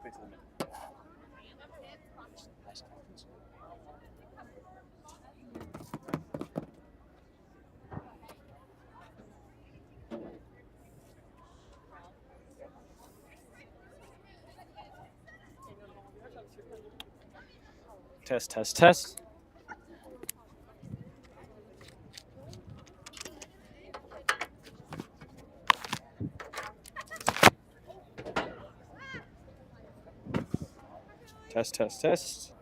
Wait till the minute. Test, test, test. Test, test, test.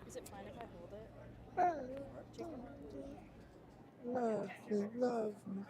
Is it fine if I hold it? Love me, love me.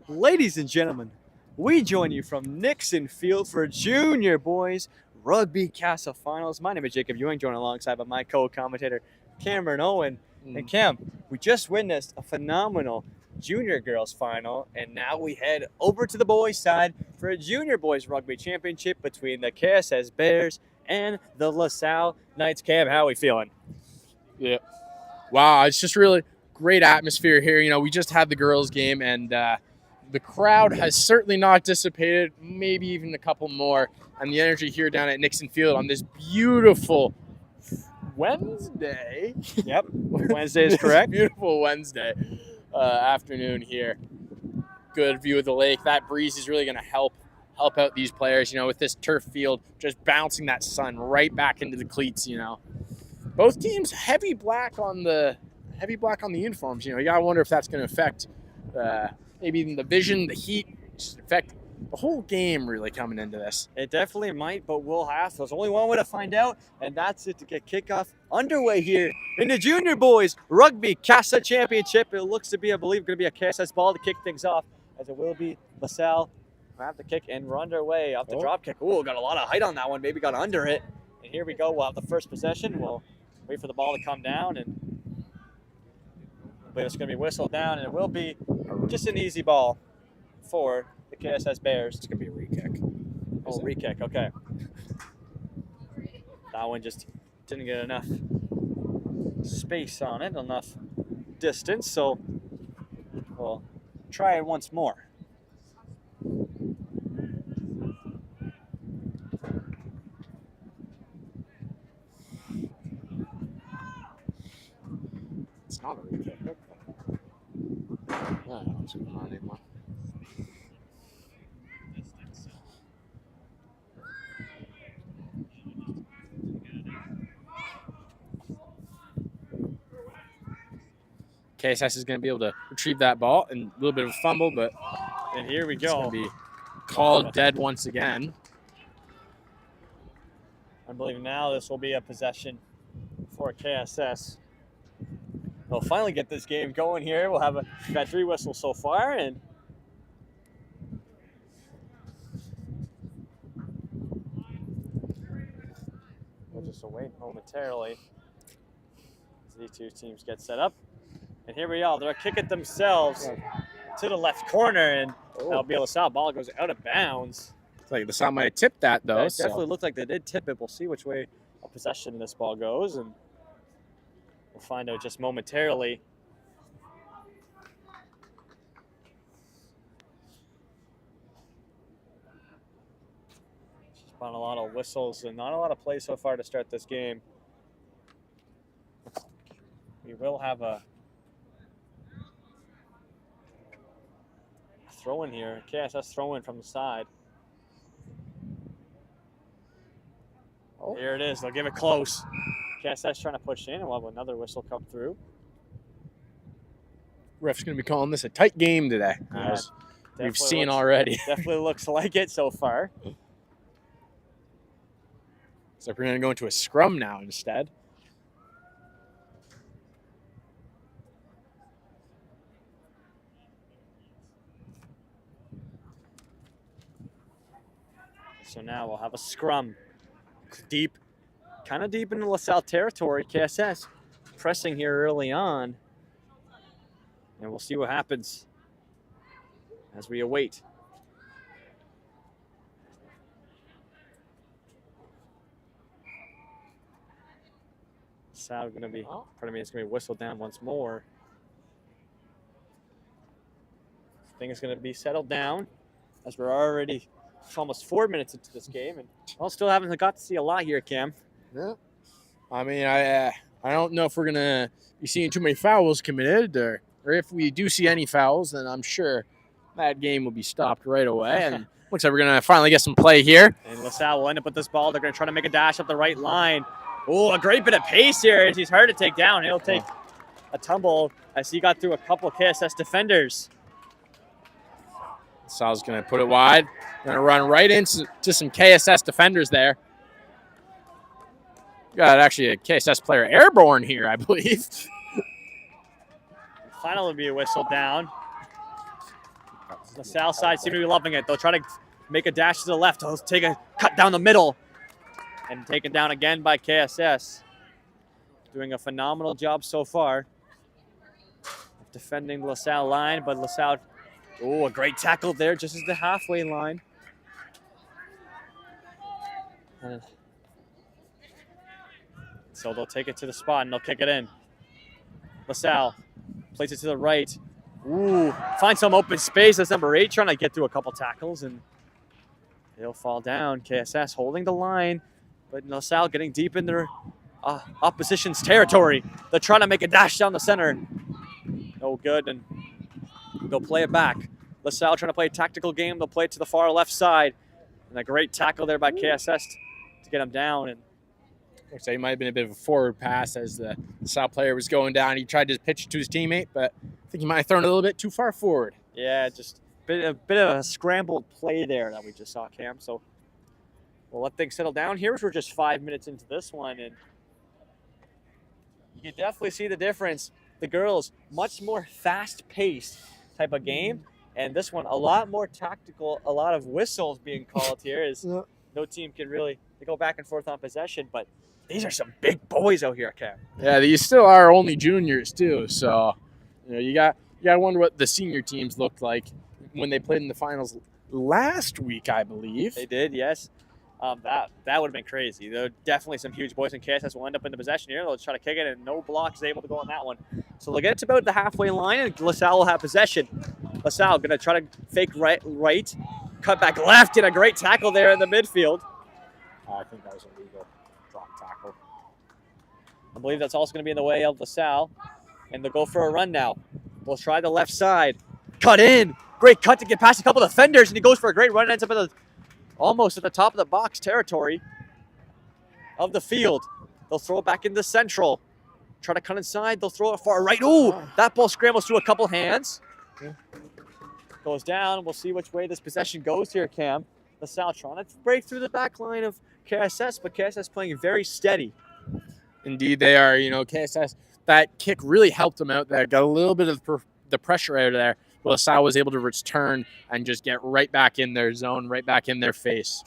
Ladies and gentlemen, we join you from Nixon Field for Junior Boys Rugby Kassaa Finals. My name is Jacob Ewing, joined alongside by my co-commentator Cameron Owen. And Cam, we just witnessed a phenomenal Junior Girls Final, and now we head over to the boys' side for a Junior Boys Rugby Championship between the KSS Bears and the LaSalle Knights. Cam, how are we feeling? Yeah. Wow, it's just really great atmosphere here. You know, we just had the girls' game, and the crowd has certainly not dissipated, maybe even a couple more. And the energy here down at Nixon Field on this beautiful Wednesday. Yep, Wednesday is correct. Beautiful Wednesday afternoon here. Good view of the lake. That breeze is really going to help out these players, you know, with this turf field just bouncing that sun right back into the cleats, you know. Both teams heavy black on the uniforms. You know, you gotta wonder if that's going to affect maybe even the vision, the heat, just affect the whole game really coming into this. It definitely might, but we'll have. There's only one way to find out, and that's it to get kickoff underway here in the Junior Boys Rugby Kassaa Championship. It looks to be, I believe, going to be a KSS ball to kick things off, as it will be LaSalle. We'll have the kick, and we're underway off the drop kick. Ooh, got a lot of height on that one. Maybe got under it. And here we go. We'll have the first possession. We'll wait for the ball to come down, but it's going to be whistled down, and it will be just an easy ball for the KSS Bears. It's going to be a re-kick. Oh, re-kick, okay. That one just didn't get enough space on it, enough distance, so we'll try it once more. It's not a re-kick. I don't know what's going on anymore. KSS is going to be able to retrieve that ball, and a little bit of a fumble, but And here we it's go. going to be called dead once again. I believe now this will be a possession for KSS. We'll finally get this game going here. We've got 3 whistles so far, and we'll just await momentarily as these two teams get set up. And here we are. They'll kick it themselves to the left corner, and that'll be a LaSalle ball. Goes out of bounds. It's like LaSalle might have tipped that, though. It definitely looked like they did tip it. We'll see which way a possession this ball goes, and we'll find out just momentarily. Just found a lot of whistles and not a lot of plays so far to start this game. We will have a throw in here. KSS throw in from the side. Oh. Here it is. They'll give it close. KSS trying to push in, and we'll have another whistle come through. Ref's going to be calling this a tight game today, Yeah, as we've seen looks, already. Definitely looks like it so far. So we're going to go into a scrum now instead. So now we'll have a scrum. Deep, kind of deep into LaSalle territory. KSS pressing here early on. And we'll see what happens as we await. LaSalle going to be, pardon me, it's going to be whistled down once more. I think it's going to be settled down as we're already almost 4 minutes into this game, and still haven't got to see a lot here, Cam. Yeah. I mean, I don't know if we're gonna be seeing too many fouls committed, or if we do see any fouls, then I'm sure that game will be stopped right away. And looks like we're gonna finally get some play here. And LaSalle will end up with this ball. They're gonna try to make a dash up the right line. Oh, a great bit of pace here. He's hard to take down. He'll take a tumble as he got through a couple of KSS defenders. Sal's going to put it wide. Going to run right into some KSS defenders there. Got actually a KSS player airborne here, I believe. Final will be a whistle down. The south side seem to be loving it. They'll try to make a dash to the left. They'll take a cut down the middle. And taken down again by KSS. Doing a phenomenal job so far. Defending the LaSalle line, but LaSalle... Oh, a great tackle there, just as the halfway line. So they'll take it to the spot and they'll kick it in. LaSalle plays it to the right. Ooh, find some open space. That's number 8 trying to get through a couple tackles, and he'll fall down. KSS holding the line, but LaSalle getting deep in their opposition's territory. They're trying to make a dash down the center. No good, and they'll play it back. LaSalle trying to play a tactical game. They'll play it to the far left side. And a great tackle there by KSS to get him down. And looks like it might have been a bit of a forward pass as the LaSalle player was going down. He tried to pitch it to his teammate, but I think he might have thrown it a little bit too far forward. Yeah, just a bit of a scrambled play there that we just saw, Cam. So we'll let things settle down here. We're just 5 minutes into this one, and you can definitely see the difference. The girls, much more fast-paced type of game, and this one a lot more tactical. A lot of whistles being called here as no team can really go back and forth on possession. But these are some big boys out here, Cam. Yeah, these still are only juniors too. So you got to wonder what the senior teams looked like when they played in the finals last week, I believe. They did, yes. That would have been crazy. There are definitely some huge boys in KSS will end up in the possession here. They'll try to kick it, and no block is able to go on that one. So they'll get to about the halfway line, and LaSalle will have possession. LaSalle going to try to fake right, cut back left, and a great tackle there in the midfield. I think that was a legal drop tackle. I believe that's also going to be in the way of LaSalle, and they'll go for a run now. They'll try the left side. Cut in. Great cut to get past a couple of defenders, and he goes for a great run, ends up almost at the top of the box territory of the field. They'll throw it back into central. Try to cut inside. They'll throw it far right. Ooh, that ball scrambles through a couple hands. Goes down. We'll see which way this possession goes here, Cam. LaSalle trying to break through the back line of KSS, but KSS playing very steady. Indeed, they are. KSS, that kick really helped them out there. Got a little bit of the pressure out of there. LaSalle was able to return and just get right back in their zone, right back in their face.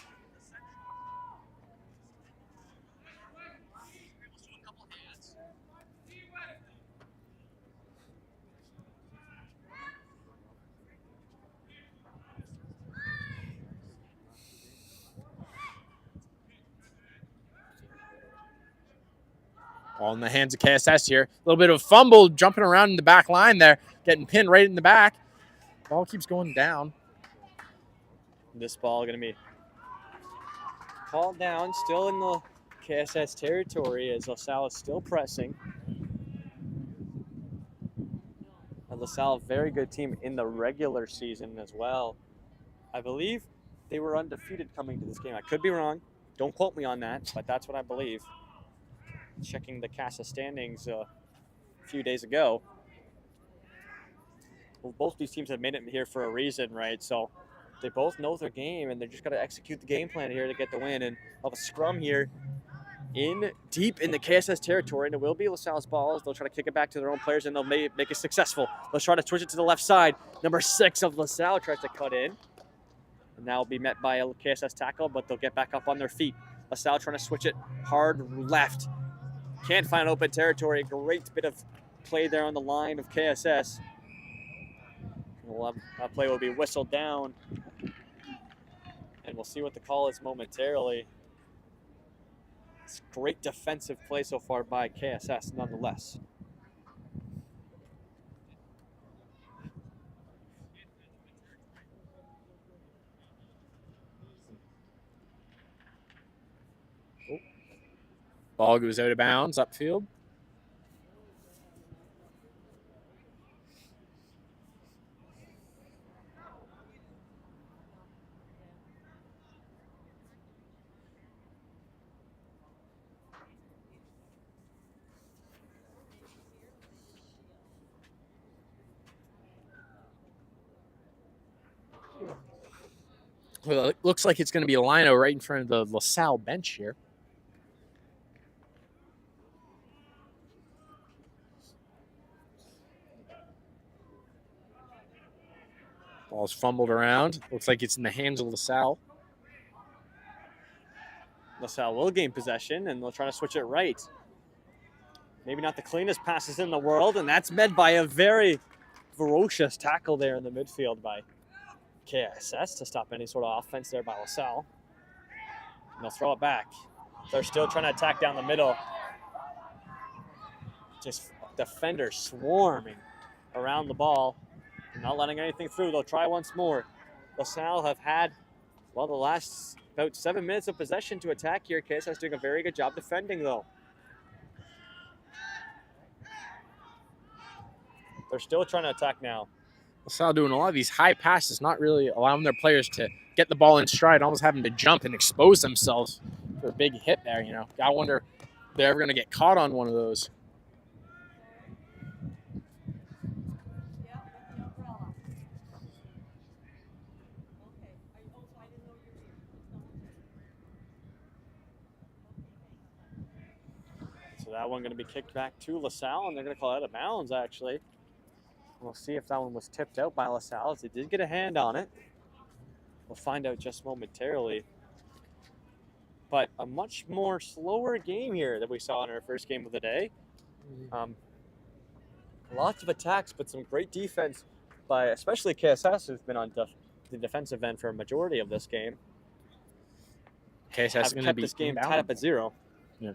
All in the hands of KSS here. A little bit of fumble jumping around in the back line there, getting pinned right in the back. Ball keeps going down. This ball going to be called down, still in the KSS territory as LaSalle is still pressing. And LaSalle, a very good team in the regular season as well. I believe they were undefeated coming to this game. I could be wrong. Don't quote me on that, but that's what I believe. Checking the Kassaa standings a few days ago. Well, both these teams have made it here for a reason, right? So they both know their game, and they're just got to execute the game plan here to get the win. And we'll have a scrum here deep in the KSS territory, and it will be LaSalle's balls. They'll try to kick it back to their own players, and they'll make it successful. They'll try to twitch it to the left side. Number 6 of LaSalle tries to cut in. And that will be met by a KSS tackle, but they'll get back up on their feet. LaSalle trying to switch it hard left. Can't find open territory. Great bit of play there on the line of KSS. That play will be whistled down. And we'll see what the call is momentarily. It's great defensive play so far by KSS, nonetheless. Ball goes out of bounds, upfield. Well, it looks like it's going to be a line-out right in front of the LaSalle bench here. Ball's fumbled around. Looks like it's in the hands of LaSalle. LaSalle will gain possession, and they'll try to switch it right. Maybe not the cleanest passes in the world, and that's met by a very ferocious tackle there in the midfield by KSS to stop any sort of offense there by LaSalle. And they'll throw it back. They're still trying to attack down the middle. Just defenders swarming around the ball, not letting anything through. They'll try once more. LaSalle have had, well, the last about 7 minutes of possession to attack here. KSS doing a very good job defending, though. They're still trying to attack now. LaSalle doing a lot of these high passes, not really allowing their players to get the ball in stride, almost having to jump and expose themselves for a big hit there, you know. I wonder if they're ever going to get caught on one of those. So that one going to be kicked back to LaSalle, and they're going to call it out of bounds, actually. We'll see if that one was tipped out by LaSalle, as they did get a hand on it. We'll find out just momentarily. But a much more slower game here than we saw in our first game of the day. Lots of attacks, but some great defense by especially KSS, who's been on the defensive end for a majority of this game. KSS is going to be this game tied up at 0. Yeah.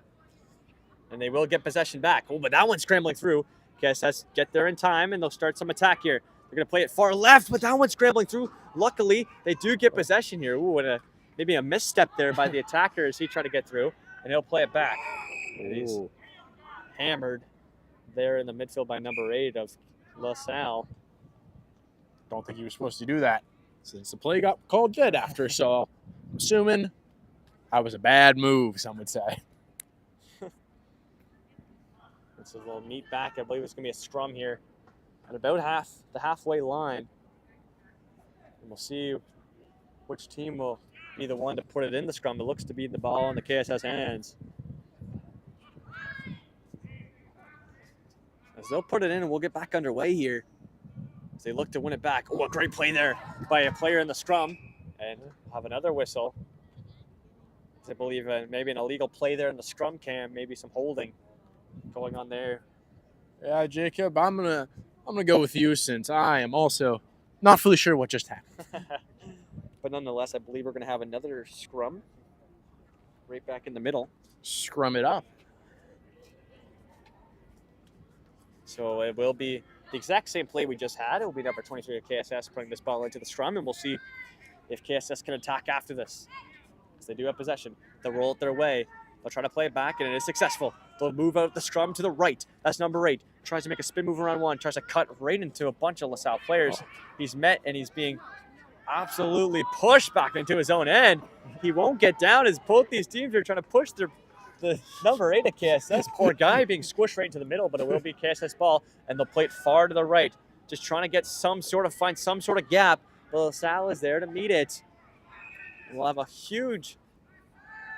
And they will get possession back. Oh, but that one's scrambling through. KSS get there in time, and they'll start some attack here. They're going to play it far left, but that one's scrambling through. Luckily, they do get possession here. Ooh, and maybe a misstep there by the attacker as he tried to get through, and he'll play it back. He's hammered there in the midfield by number 8 of LaSalle. Don't think he was supposed to do that since the play got called dead after, so I'm assuming that was a bad move, some would say. It's a little meet back. I believe it's going to be a scrum here at about the halfway line. And we'll see which team will be the one to put it in the scrum. It looks to be the ball in the KSS hands. As they'll put it in, and we'll get back underway here as they look to win it back. Oh, a great play there by a player in the scrum. And we'll have another whistle. I believe maybe an illegal play there in the scrum cam, maybe some holding going on there. Yeah, Jacob, I'm gonna go with you since I am also not fully sure what just happened. But nonetheless, I believe we're going to have another scrum right back in the middle. Scrum it up. So it will be the exact same play we just had. It will be number 23 of KSS putting this ball into the scrum, and we'll see if KSS can attack after this. As they do have possession, they'll roll it their way. They'll try to play it back, and it is successful. They'll move out the scrum to the right. That's number 8. Tries to make a spin move around one. Tries to cut right into a bunch of LaSalle players. He's met, and he's being absolutely pushed back into his own end. He won't get down as both these teams are trying to push the number 8 of KSS. Poor guy being squished right into the middle, but it will be KSS ball, and they'll play it far to the right. Just trying to get find some sort of gap. But LaSalle is there to meet it. We'll have a huge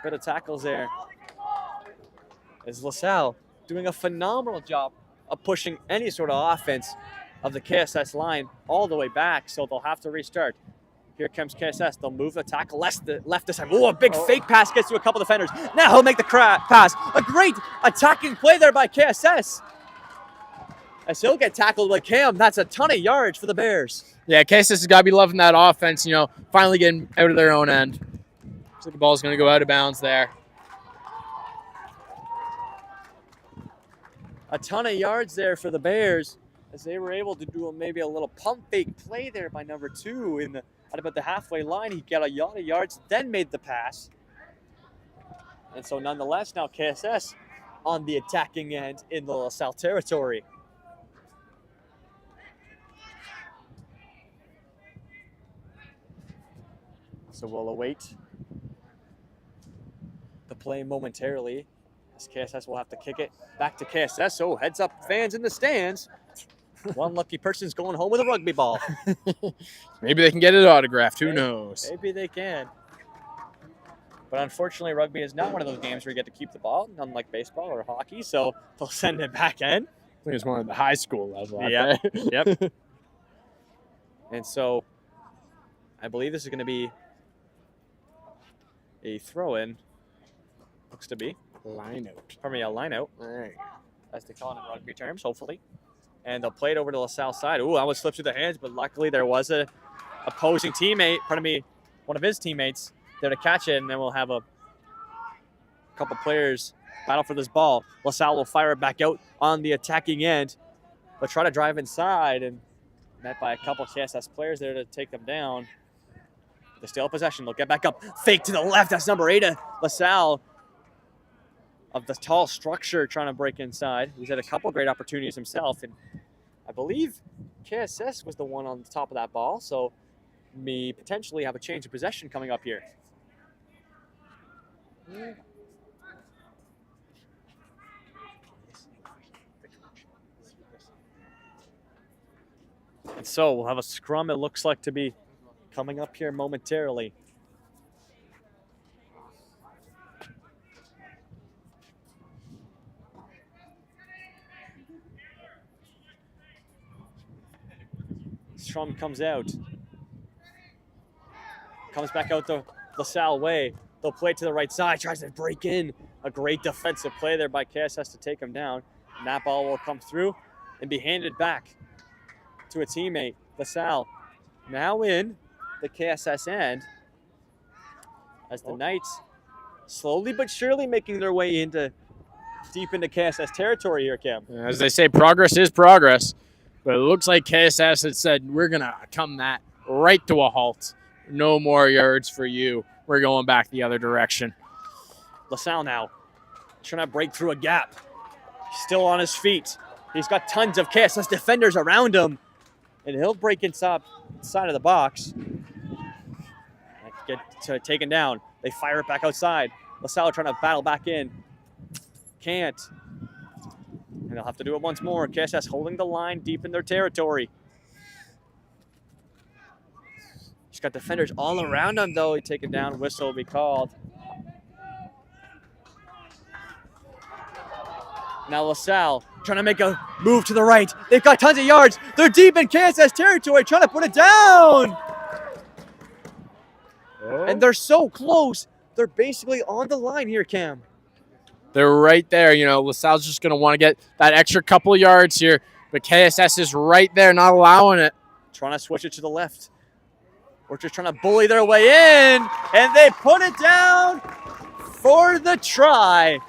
bit of tackles there. As LaSalle doing a phenomenal job of pushing any sort of offense of the KSS line all the way back, so they'll have to restart. Here comes KSS. They'll move the tackle left this time. Oh, a big fake pass gets to a couple defenders. Now he'll make the pass. A great attacking play there by KSS. As he'll get tackled with Cam. That's a ton of yards for the Bears. Yeah, KSS has got to be loving that offense, finally getting out of their own end. Looks like the ball's going to go out of bounds there. A ton of yards there for the Bears as they were able to do maybe a little pump fake play there by number 2 at about the halfway line. He got a lot of yards, then made the pass. And so nonetheless, now KSS on the attacking end in the LaSalle territory. So we'll await the play momentarily as KSS will have to kick it back to KSS. So heads up, fans in the stands. One lucky person's going home with a rugby ball. Maybe they can get it autographed. Who knows? Maybe they can. But unfortunately, rugby is not one of those games where you get to keep the ball, unlike baseball or hockey. So they'll send it back in. I think it's one of the high school level. Yep. Yep. And so I believe this is going to be a throw-in. Looks to be. Line out. Pardon me, a line out. All right. As they call it in rugby terms, hopefully. And they'll play it over to the LaSalle side. Ooh, that one slipped through the hands, but luckily there was a opposing teammate, one of his teammates there to catch it, and then we'll have a couple players battle for this ball. LaSalle will fire it back out on the attacking end, but try to drive inside, and met by a couple KSS players there to take them down. They still have possession. They'll get back up. Fake to the left. That's number 8 of LaSalle. Of the tall structure trying to break inside. He's had a couple great opportunities himself, and I believe KSS was the one on the top of that ball, so we potentially have a change of possession coming up here. And so we'll have a scrum, it looks like to be coming up here momentarily. Strum comes out. Comes back out the LaSalle way. They'll play it to the right side. Tries to break in. A great defensive play there by KSS to take him down. And that ball will come through and be handed back to a teammate. LaSalle now in the KSS end as the Knights slowly but surely making their way deep into KSS territory here, Cam. As they say, progress is progress. But it looks like KSS had said, we're going to come that right to a halt. No more yards for you. We're going back the other direction. LaSalle now trying to break through a gap. He's still on his feet. He's got tons of KSS defenders around him. And he'll break inside of the box. Get taken down. They fire it back outside. LaSalle trying to battle back in. Can't. And they'll have to do it once more. KSS holding the line deep in their territory. He's got defenders all around him, though. He taken down. Whistle will be called. Now LaSalle trying to make a move to the right. They've got tons of yards. They're deep in KSS territory, trying to put it down. Oh. And they're so close. They're basically on the line here, Cam. They're right there. LaSalle's just going to want to get that extra couple of yards here. But KSS is right there, not allowing it. Trying to switch it to the left. Or just trying to bully their way in. And they put it down for the try.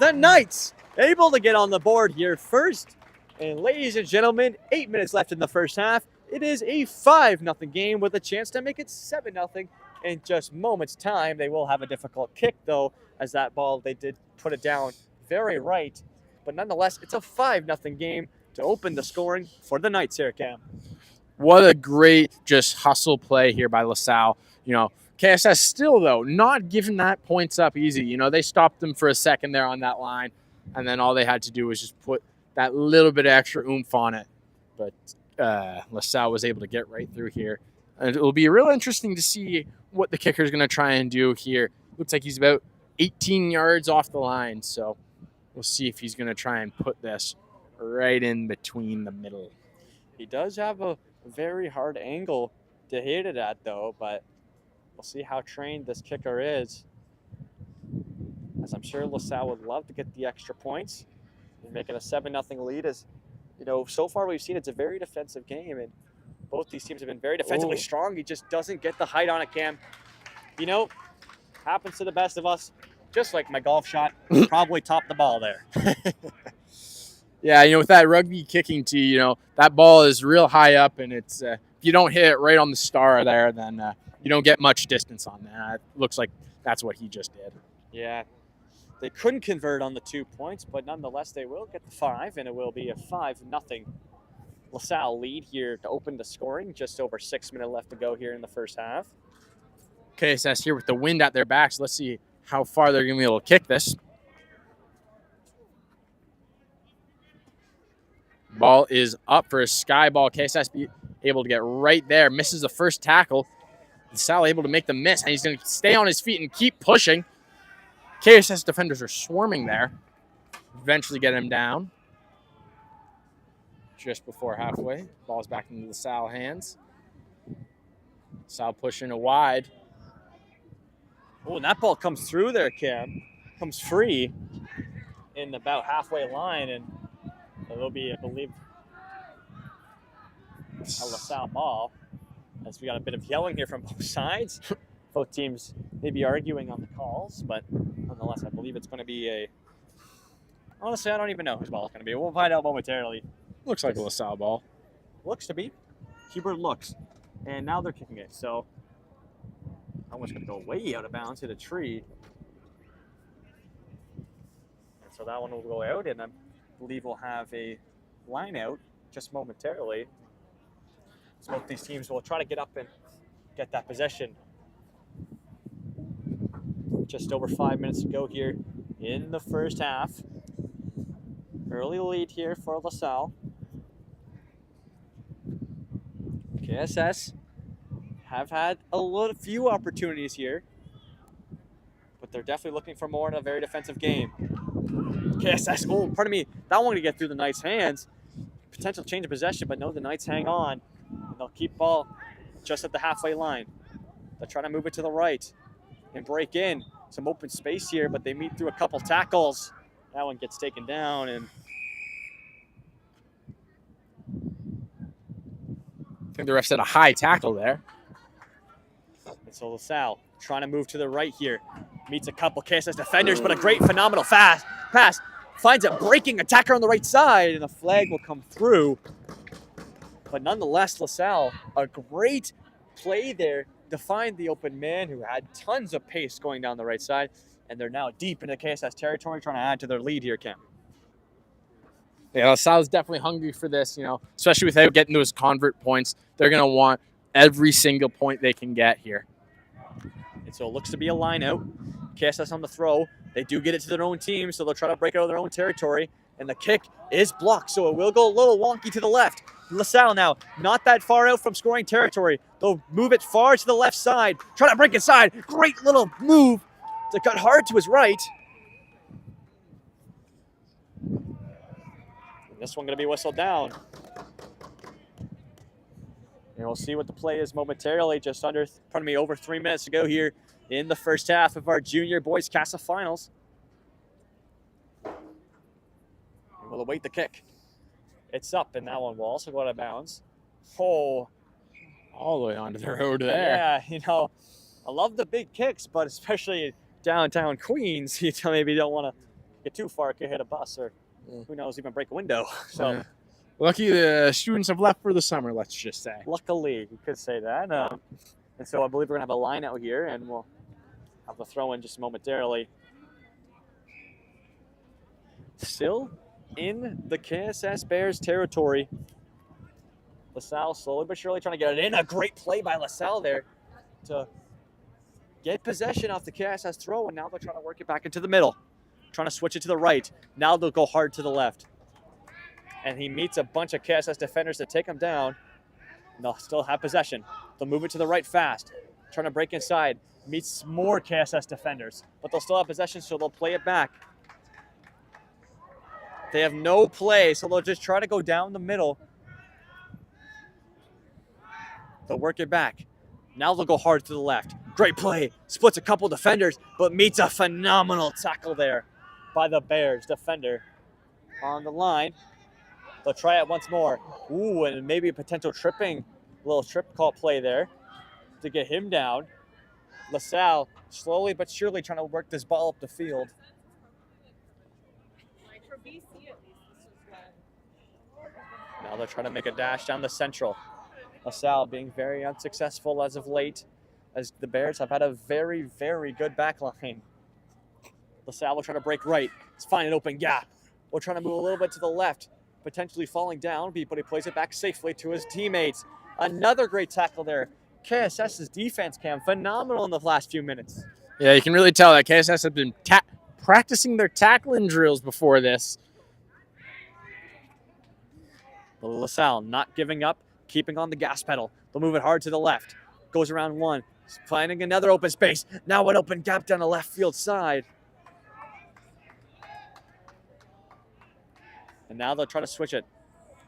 The Knights able to get on the board here first. And ladies and gentlemen, 8 minutes left in the first half. It is a 5-0 game with a chance to make it 7-0 in just moments' time. They will have a difficult kick, though, as that ball, they did put it down very right. But nonetheless, it's a 5-0 game to open the scoring for the Knights here, Cam. What a great just hustle play here by LaSalle. KSS still, though, not giving that points up easy. They stopped them for a second there on that line, and then all they had to do was just put that little bit of extra oomph on it. But LaSalle was able to get right through here. And it'll be real interesting to see what the kicker is going to try and do here. Looks like he's about 18 yards off the line, so we'll see if he's going to try and put this right in between the middle. He does have a very hard angle to hit it at, though, but we'll see how trained this kicker is, as I'm sure LaSalle would love to get the extra points and make it a 7-0 lead. As so far we've seen it's a very defensive game, and both these teams have been very defensively strong. He just doesn't get the height on it, Cam. Happens to the best of us. Just like my golf shot, probably topped the ball there. Yeah, with that rugby kicking tee, that ball is real high up, and it's if you don't hit it right on the star there, then you don't get much distance on that. It looks like that's what he just did. Yeah, they couldn't convert on the 2 points, but nonetheless they will get the 5, and it will be a 5-0 LaSalle lead here to open the scoring. Just over 6 minutes left to go here in the first half. KSS here with the wind at their backs. Let's see how far they're going to be able to kick this. Ball is up for a sky ball. KSS able to get right there. Misses the first tackle. LaSalle able to make the miss, and he's going to stay on his feet and keep pushing. KSS defenders are swarming there. Eventually get him down. Just before halfway. Ball's back into LaSalle hands. LaSalle pushing it wide. Oh, and that ball comes through there, Cam. Comes free in about halfway line, and it'll be, I believe, a LaSalle ball. As we got a bit of yelling here from both sides. Both teams may be arguing on the calls, but nonetheless, I believe it's going to be honestly, I don't even know whose ball it's going to be. We'll find out momentarily. Looks like a LaSalle ball. Looks to be. Keeper looks. And now they're kicking it. So, almost going to go way out of bounds, hit a tree. And so that one will go out, and I believe we'll have a line out just momentarily. So both these teams will try to get up and get that possession. Just over 5 minutes to go here in the first half. Early lead here for LaSalle. KSS have had a few opportunities here, but they're definitely looking for more in a very defensive game. KSS, pardon me, that one to get through the Knights' hands. Potential change of possession, but no, the Knights hang on. And they'll keep ball just at the halfway line. They're trying to move it to the right and break in. Some open space here, but they meet through a couple tackles. That one gets taken down, and I think the ref said a high tackle there. And so LaSalle trying to move to the right here. Meets a couple KSS defenders, but a great, phenomenal pass. Finds a breaking attacker on the right side, and the flag will come through. But nonetheless, LaSalle, a great play there to find the open man who had tons of pace going down the right side. And they're now deep into KSS territory, trying to add to their lead here, Cam. Yeah, LaSalle's definitely hungry for this, especially without getting those convert points. They're going to want every single point they can get here. And so it looks to be a line out. KSS on the throw. They do get it to their own team, so they'll try to break out of their own territory. And the kick is blocked, so it will go a little wonky to the left. LaSalle now, not that far out from scoring territory. They'll move it far to the left side. Try to break inside. Great little move to cut hard to his right. And this one going to be whistled down. And we'll see what the play is momentarily. Just over 3 minutes to go here in the first half of our junior boys Kassaa finals. And we'll await the kick. It's up, and that one will also go out of bounds. Oh, all the way onto the road there. Yeah, I love the big kicks, but especially downtown Queens, maybe don't want to get too far, could hit a bus, or who knows, even break a window. So, lucky the students have left for the summer, let's just say. Luckily, you could say that. And so I believe we're going to have a line out here, and we'll have the throw in just momentarily. Still in the KSS Bears territory. LaSalle slowly but surely trying to get it in. A great play by LaSalle there to get possession off the KSS throw, and now they're trying to work it back into the middle. Trying to switch it to the right. Now they'll go hard to the left. And he meets a bunch of KSS defenders to take him down. And they'll still have possession. They'll move it to the right fast. Trying to break inside. Meets more KSS defenders. But they'll still have possession, so they'll play it back. They have no play, so they'll just try to go down the middle. They'll work it back. Now they'll go hard to the left. Great play. Splits a couple defenders, but meets a phenomenal tackle there by the Bears defender on the line. They'll try it once more. Ooh, and maybe a potential little trip call play there to get him down. LaSalle slowly but surely trying to work this ball up the field. Now they're trying to make a dash down the central. LaSalle being very unsuccessful as of late, as the Bears have had a very, very good back line. LaSalle will try to break right. Let's find an open gap. We'll try to move a little bit to the left, potentially falling down, but he plays it back safely to his teammates. Another great tackle there. KSS's defense, Cam, phenomenal in the last few minutes. Yeah, you can really tell that KSS have been practicing their tackling drills before this. LaSalle not giving up, keeping on the gas pedal. They'll move it hard to the left. Goes around one, finding another open space. Now an open gap down the left field side. And now they'll try to switch it.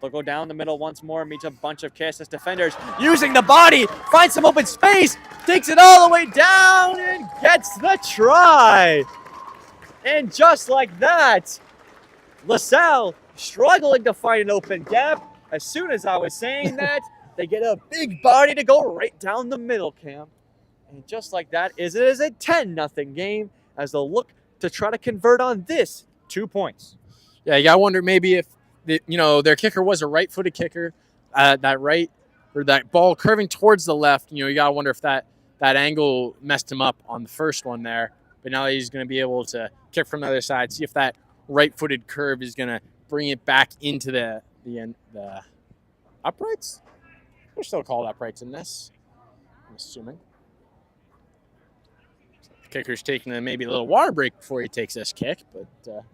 They'll go down the middle once more, meet a bunch of KSS defenders. Using the body, finds some open space, takes it all the way down and gets the try. And just like that, LaSalle struggling to find an open gap. As soon as I was saying that, they get a big body to go right down the middle, Cam. And just like that, it is a 10-0 game as they'll look to try to convert on this 2 points. Yeah, you got to wonder maybe if their kicker was a right-footed kicker, that ball curving towards the left. You got to wonder if that angle messed him up on the first one there. But now he's going to be able to kick from the other side, see if that right-footed curve is going to bring it back into the uprights. They're still called uprights in this, I'm assuming. The kicker's taking maybe a little water break before he takes this kick, but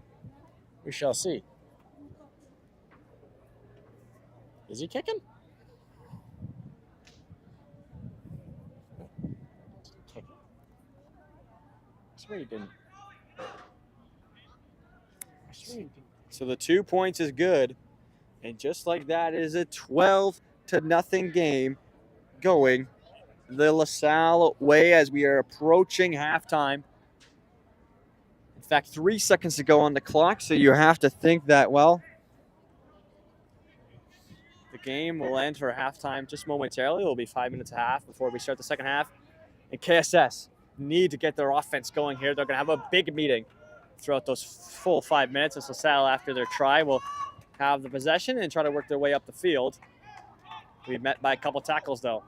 we shall see. Is he kicking? I swear he didn't. So the 2 points is good. And just like that, it is a 12-0 game going the LaSalle way as we are approaching halftime. In fact, 3 seconds to go on the clock, so you have to think that, well, the game will end for halftime just momentarily. It will be 5 minutes and a half before we start the second half. And KSS need to get their offense going here. They're going to have a big meeting throughout those full 5 minutes. As LaSalle, after their try, will have the possession and try to work their way up the field. We've met by a couple tackles, though.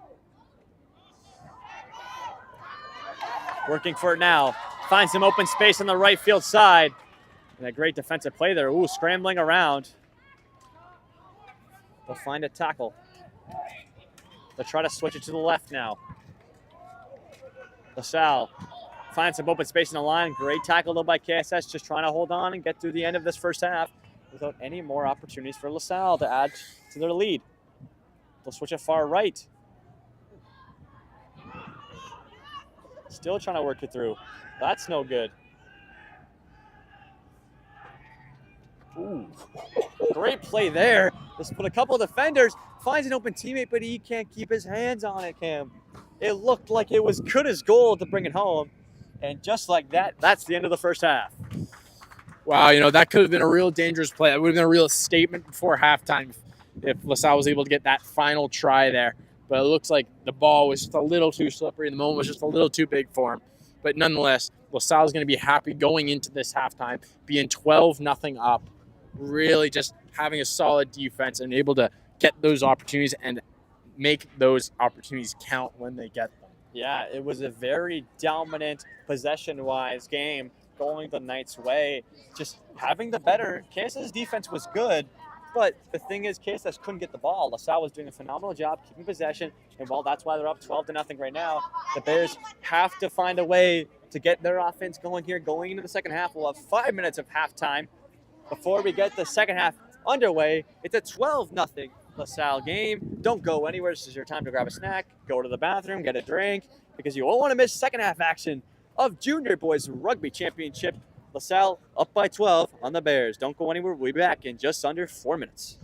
Working for it now. Finds some open space on the right field side. And a great defensive play there. Ooh, scrambling around. They'll find a tackle. They'll try to switch it to the left now. LaSalle finds some open space in the line. Great tackle, though, by KSS. Just trying to hold on and get through the end of this first half without any more opportunities for LaSalle to add to their lead. They'll switch it far right. Still trying to work it through. That's no good. Ooh, great play there. Just put a couple of defenders, finds an open teammate, but he can't keep his hands on it, Cam. It looked like it was good as gold to bring it home. And just like that, that's the end of the first half. Wow, that could have been a real dangerous play. That would have been a real statement before halftime if LaSalle was able to get that final try there. But it looks like the ball was just a little too slippery and the moment was just a little too big for him. But nonetheless, LaSalle is going to be happy going into this halftime, being 12-0 up, really just having a solid defense and able to get those opportunities and make those opportunities count when they get them. Yeah, it was a very dominant possession-wise game going the Knights' way. Just having the better. KSS's defense was good, But the thing is, KSS couldn't get the ball. LaSalle was doing a phenomenal job keeping possession, and while that's why they're up 12-0 right now, the Bears have to find a way to get their offense going here. Going into the second half, we'll have 5 minutes of halftime before we get the second half underway. It's a 12-0 LaSalle game. Don't go anywhere. This is your time to grab a snack, go to the bathroom, get a drink, because you won't want to miss second half action of Junior Boys Rugby Championship. LaSalle up by 12 on the Bears. Don't go anywhere. We'll be back in just under 4 minutes.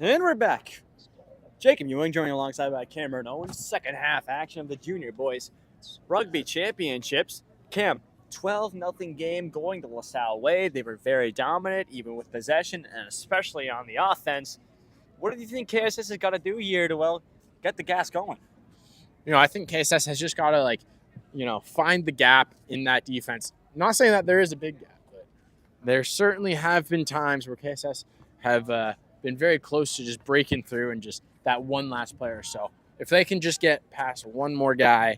And we're back. Jacob Ewing joining alongside by Cameron Owens. Second half action of the junior boys rugby championships. Cam, 12-0 game going to LaSalle way. They were very dominant, even with possession, and especially on the offense. What do you think KSS has got to do here to, well, get the gas going? I think KSS has just got to, find the gap in that defense. Not saying that there is a big gap, but there certainly have been times where KSS have been very close to just breaking through and just that one last player. So if they can just get past one more guy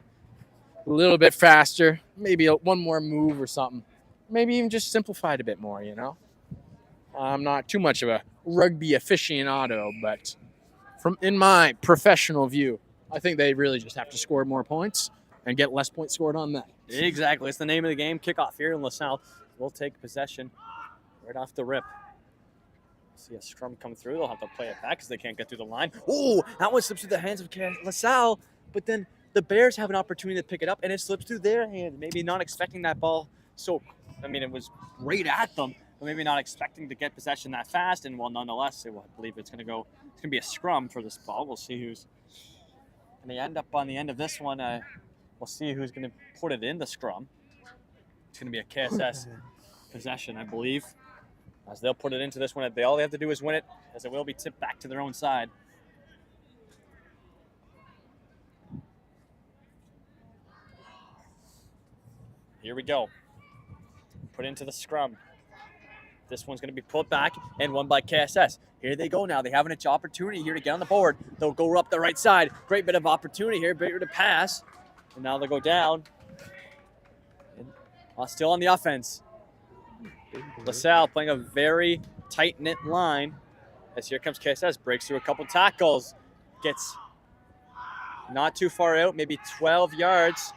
a little bit faster, maybe one more move or something, maybe even just simplify it a bit more, I'm not too much of a rugby aficionado, but in my professional view, I think they really just have to score more points and get less points scored on that. Exactly. It's the name of the game. Kickoff here in LaSalle. We'll take possession right off the rip. See a scrum come through. They'll have to play it back because they can't get through the line. Oh, that one slips through the hands of LaSalle, but then the Bears have an opportunity to pick it up, and it slips through their hands. Maybe not expecting that ball. It was right at them, but maybe not expecting to get possession that fast. And, nonetheless, I believe it's going to be a scrum for this ball. We'll see who's going to end up on the end of this one. We'll see who's going to put it in the scrum. It's going to be a KSS possession, I believe. As they'll put it into this one, all they have to do is win it, as it will be tipped back to their own side. Here we go. Put into the scrum. This one's going to be pulled back and won by KSS. Here they go now. They have an opportunity here to get on the board. They'll go up the right side. Great bit of opportunity here, bigger to pass. And now they'll go down. And, still on the offense. LaSalle playing a very tight-knit line as here comes KSS. Breaks through a couple tackles. Gets not too far out, maybe 12 yards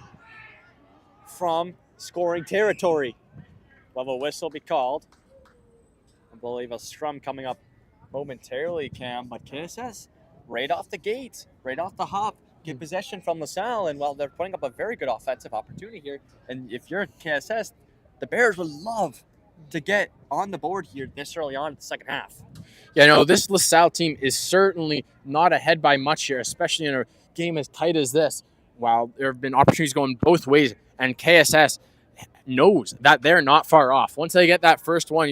from scoring territory. Will a whistle be called? I believe a scrum coming up momentarily, Cam. But KSS, right off the gate, right off the hop, get possession from LaSalle. And, they're putting up a very good offensive opportunity here. And if you're KSS, the Bears would love to get on the board here this early on in the second half. Yeah, this LaSalle team is certainly not ahead by much here, especially in a game as tight as this. While there have been opportunities going both ways, and KSS knows that they're not far off. Once they get that first one,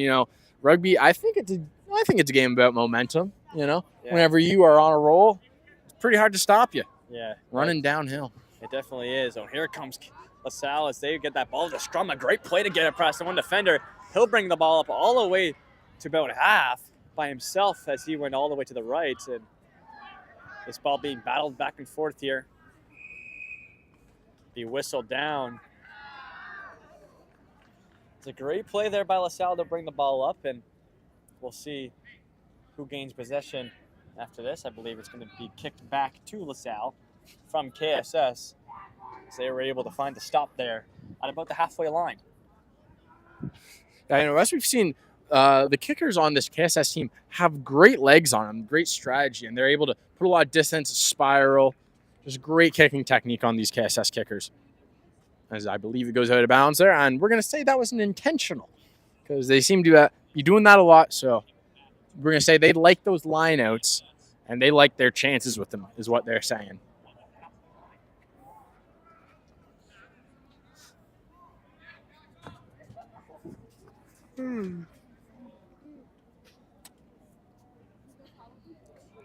rugby, I think it's a game about momentum. Yeah. Whenever you are on a roll, it's pretty hard to stop you. Yeah, running downhill. It definitely is. Oh, here comes LaSalle as they get that ball to scrum. A great play to get it past the one defender. He'll bring the ball up all the way to about half by himself as he went all the way to the right. And this ball being battled back and forth here. Be whistled down. It's a great play there by LaSalle to bring the ball up, and we'll see who gains possession after this. I believe it's going to be kicked back to LaSalle from KSS as they were able to find the stop there at about the halfway line. As we've seen, the kickers on this KSS team have great legs on them, great strategy, and they're able to put a lot of distance, spiral. There's great kicking technique on these KSS kickers. As I believe it goes out of bounds there, and we're going to say that wasn't intentional because they seem to be doing that a lot. So we're going to say they like those lineouts and they like their chances with them, is what they're saying.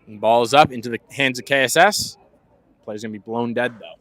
Ball's up into the hands of KSS. Player's going to be blown dead, though.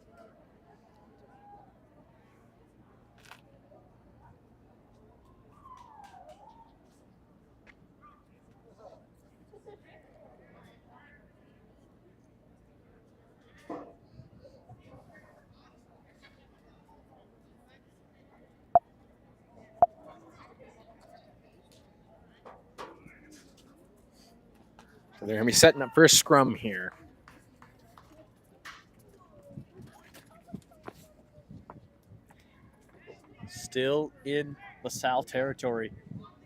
So they're going to be setting up for a scrum here. Still in LaSalle territory.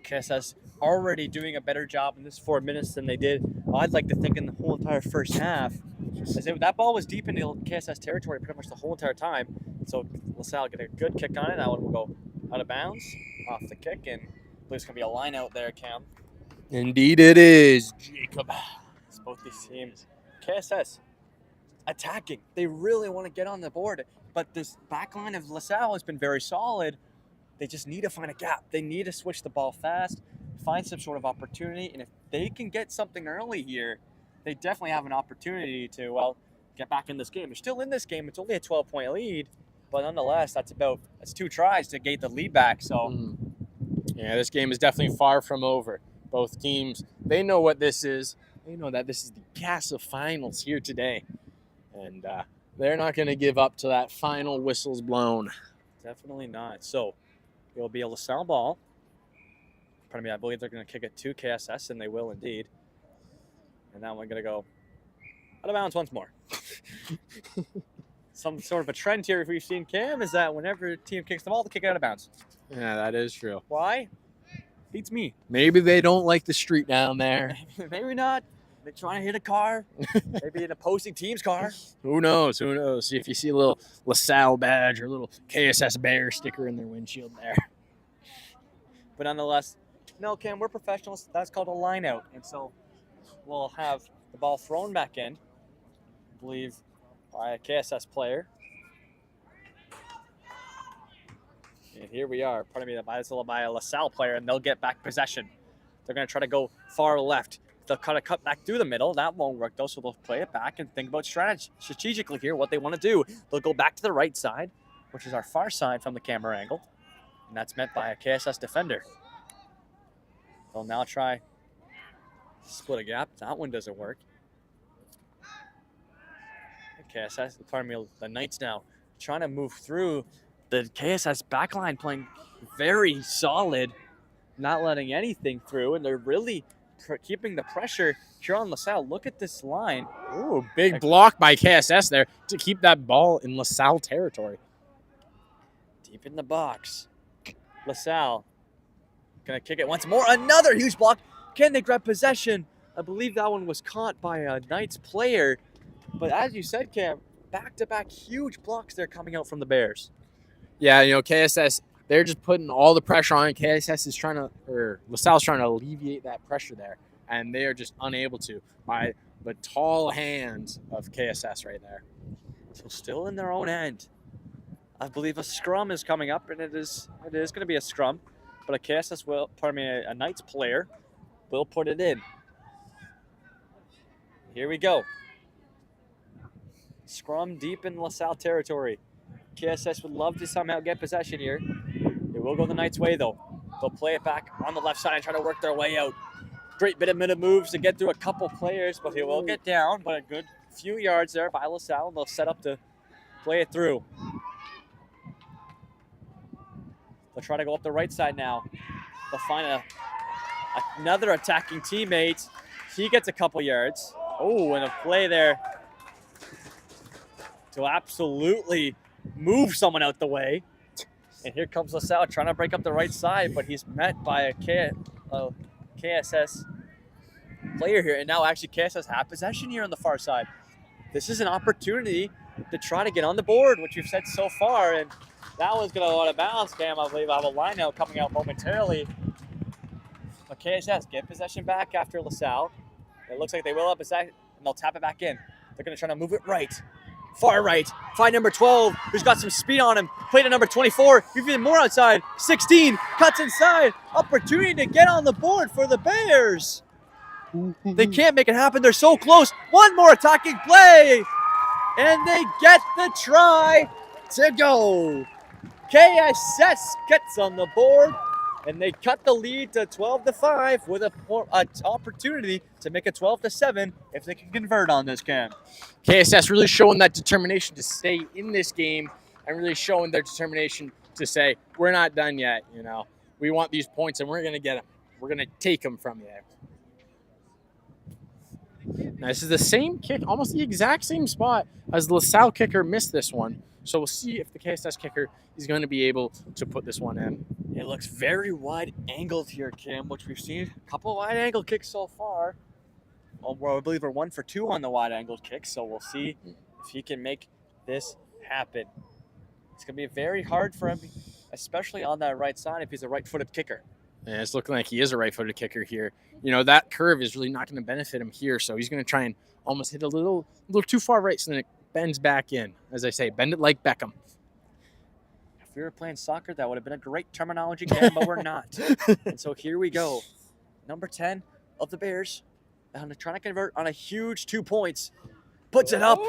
KSS already doing a better job in this 4 minutes than they did, I'd like to think, in the whole entire first half. That ball was deep into KSS territory pretty much the whole entire time. So LaSalle get a good kick on it. That one will go out of bounds off the kick, and there's going to be a line out there, Cam. Indeed it is, Jacob. It's Both these teams. KSS attacking. They really want to get on the board, but this back line of LaSalle has been very solid. They just need to find a gap. They need to switch the ball fast, find some sort of opportunity, and if they can get something early here, they definitely have an opportunity to, well, get back in this game. They're still in this game. It's only a 12-point lead, but nonetheless, that's 2 tries to get the lead back. So, yeah, this game is definitely far from over. Both teams, they know what this is. They know that this is the Kassaa finals here today, and they're not going to give up till that final whistle's blown. definitely not. So, it will be a LaSalle ball. Pardon me, I believe they're going to kick it to KSS, and they will indeed. And that one going to go out of bounds once more. Some sort of a trend here, if we've seen, Cam, is that whenever a team kicks the ball, they kick it out of bounds. Yeah, that is true. Why? Beats me. Maybe they don't like the street down there. Maybe not. They're trying to hit a car. Maybe an opposing team's car. Who knows? Who knows? See if you see a little LaSalle badge or a little KSS Bear sticker in their windshield there. But nonetheless, no, Cam, we're professionals. That's called a line out. And so we'll have the ball thrown back in, I believe, by a KSS player. And here we are, pardon me, by a LaSalle player, and they'll get back possession. They're going to try to go far left. They'll kind of cut back through the middle. That won't work, though, so they'll play it back and think about strategically here what they want to do. They'll go back to the right side, which is our far side from the camera angle, and that's meant by a KSS defender. They'll now try split a gap. That one doesn't work. KSS, pardon me, the Knights now trying to move through the KSS backline, playing very solid, not letting anything through, and they're really keeping the pressure here on LaSalle. Look at this line. Ooh, big block by KSS there to keep that ball in LaSalle territory. Deep in the box. LaSalle gonna kick it once more. Another huge block. Can they grab possession? I believe that one was caught by a Knights player. But as you said, Cam, back-to-back huge blocks there coming out from the Bears. Yeah, you know, KSS, they're just putting all the pressure on. KSS is trying to, or LaSalle's trying to alleviate that pressure there. And they are just unable to by the tall hands of KSS right there. So still in their own end. I believe a scrum is coming up, and it is going to be a scrum. But a KSS will, pardon me, a Knights player will put it in. Here we go. Scrum deep in LaSalle territory. KSS would love to somehow get possession here. It will go the Knights' way, though. They'll play it back on the left side and try to work their way out. Great bit of minute moves to get through a couple players, but he will get down. But a good few yards there by LaSalle, and they'll set up to play it through. They'll try to go up the right side now. They'll find another attacking teammate. He gets a couple yards. Oh, and a play there to absolutely move someone out the way. And here comes LaSalle trying to break up the right side, but he's met by a KSS player here. And now actually KSS have possession here on the far side. This is an opportunity to try to get on the board, which we've said so far. And that one's going to go out of bounds, Cam. I believe I have a line out coming out momentarily. But KSS get possession back after LaSalle. It looks like they will have possession, and they'll tap it back in. They're going to try to move it right. Far right. Find number 12, who's got some speed on him. Play to number 24, even more outside. 16, cuts inside. Opportunity to get on the board for the Bears. They can't make it happen. They're so close. One more attacking play. And they get the try to go. KSS gets on the board. And they cut the lead to 12-5 with an opportunity to make it 12-7 if they can convert on this, Cam. KSS really showing that determination to stay in this game and really showing their determination to say, we're not done yet, you know. We want these points and we're going to get them. We're going to take them from you. Now, this is the same kick, almost the exact same spot as the LaSalle kicker missed this one. So we'll see if the KSS kicker is going to be able to put this one in. It looks very wide-angled here, Cam, which we've seen a couple of wide-angle kicks so far. Well, I believe we're 1 for 2 on the wide-angled kicks, so we'll see if he can make this happen. It's going to be very hard for him, especially on that right side if he's a right-footed kicker. And it's looking like he is a right-footed kicker here. You know, that curve is really not going to benefit him here, so he's going to try and almost hit a little too far right, so then it bends back in. As I say, bend it like Beckham. If we were playing soccer, that would have been a great terminology, Cam, but we're not. And so here we go. Number 10 of the Bears, trying to convert on a huge 2 points. Puts it up,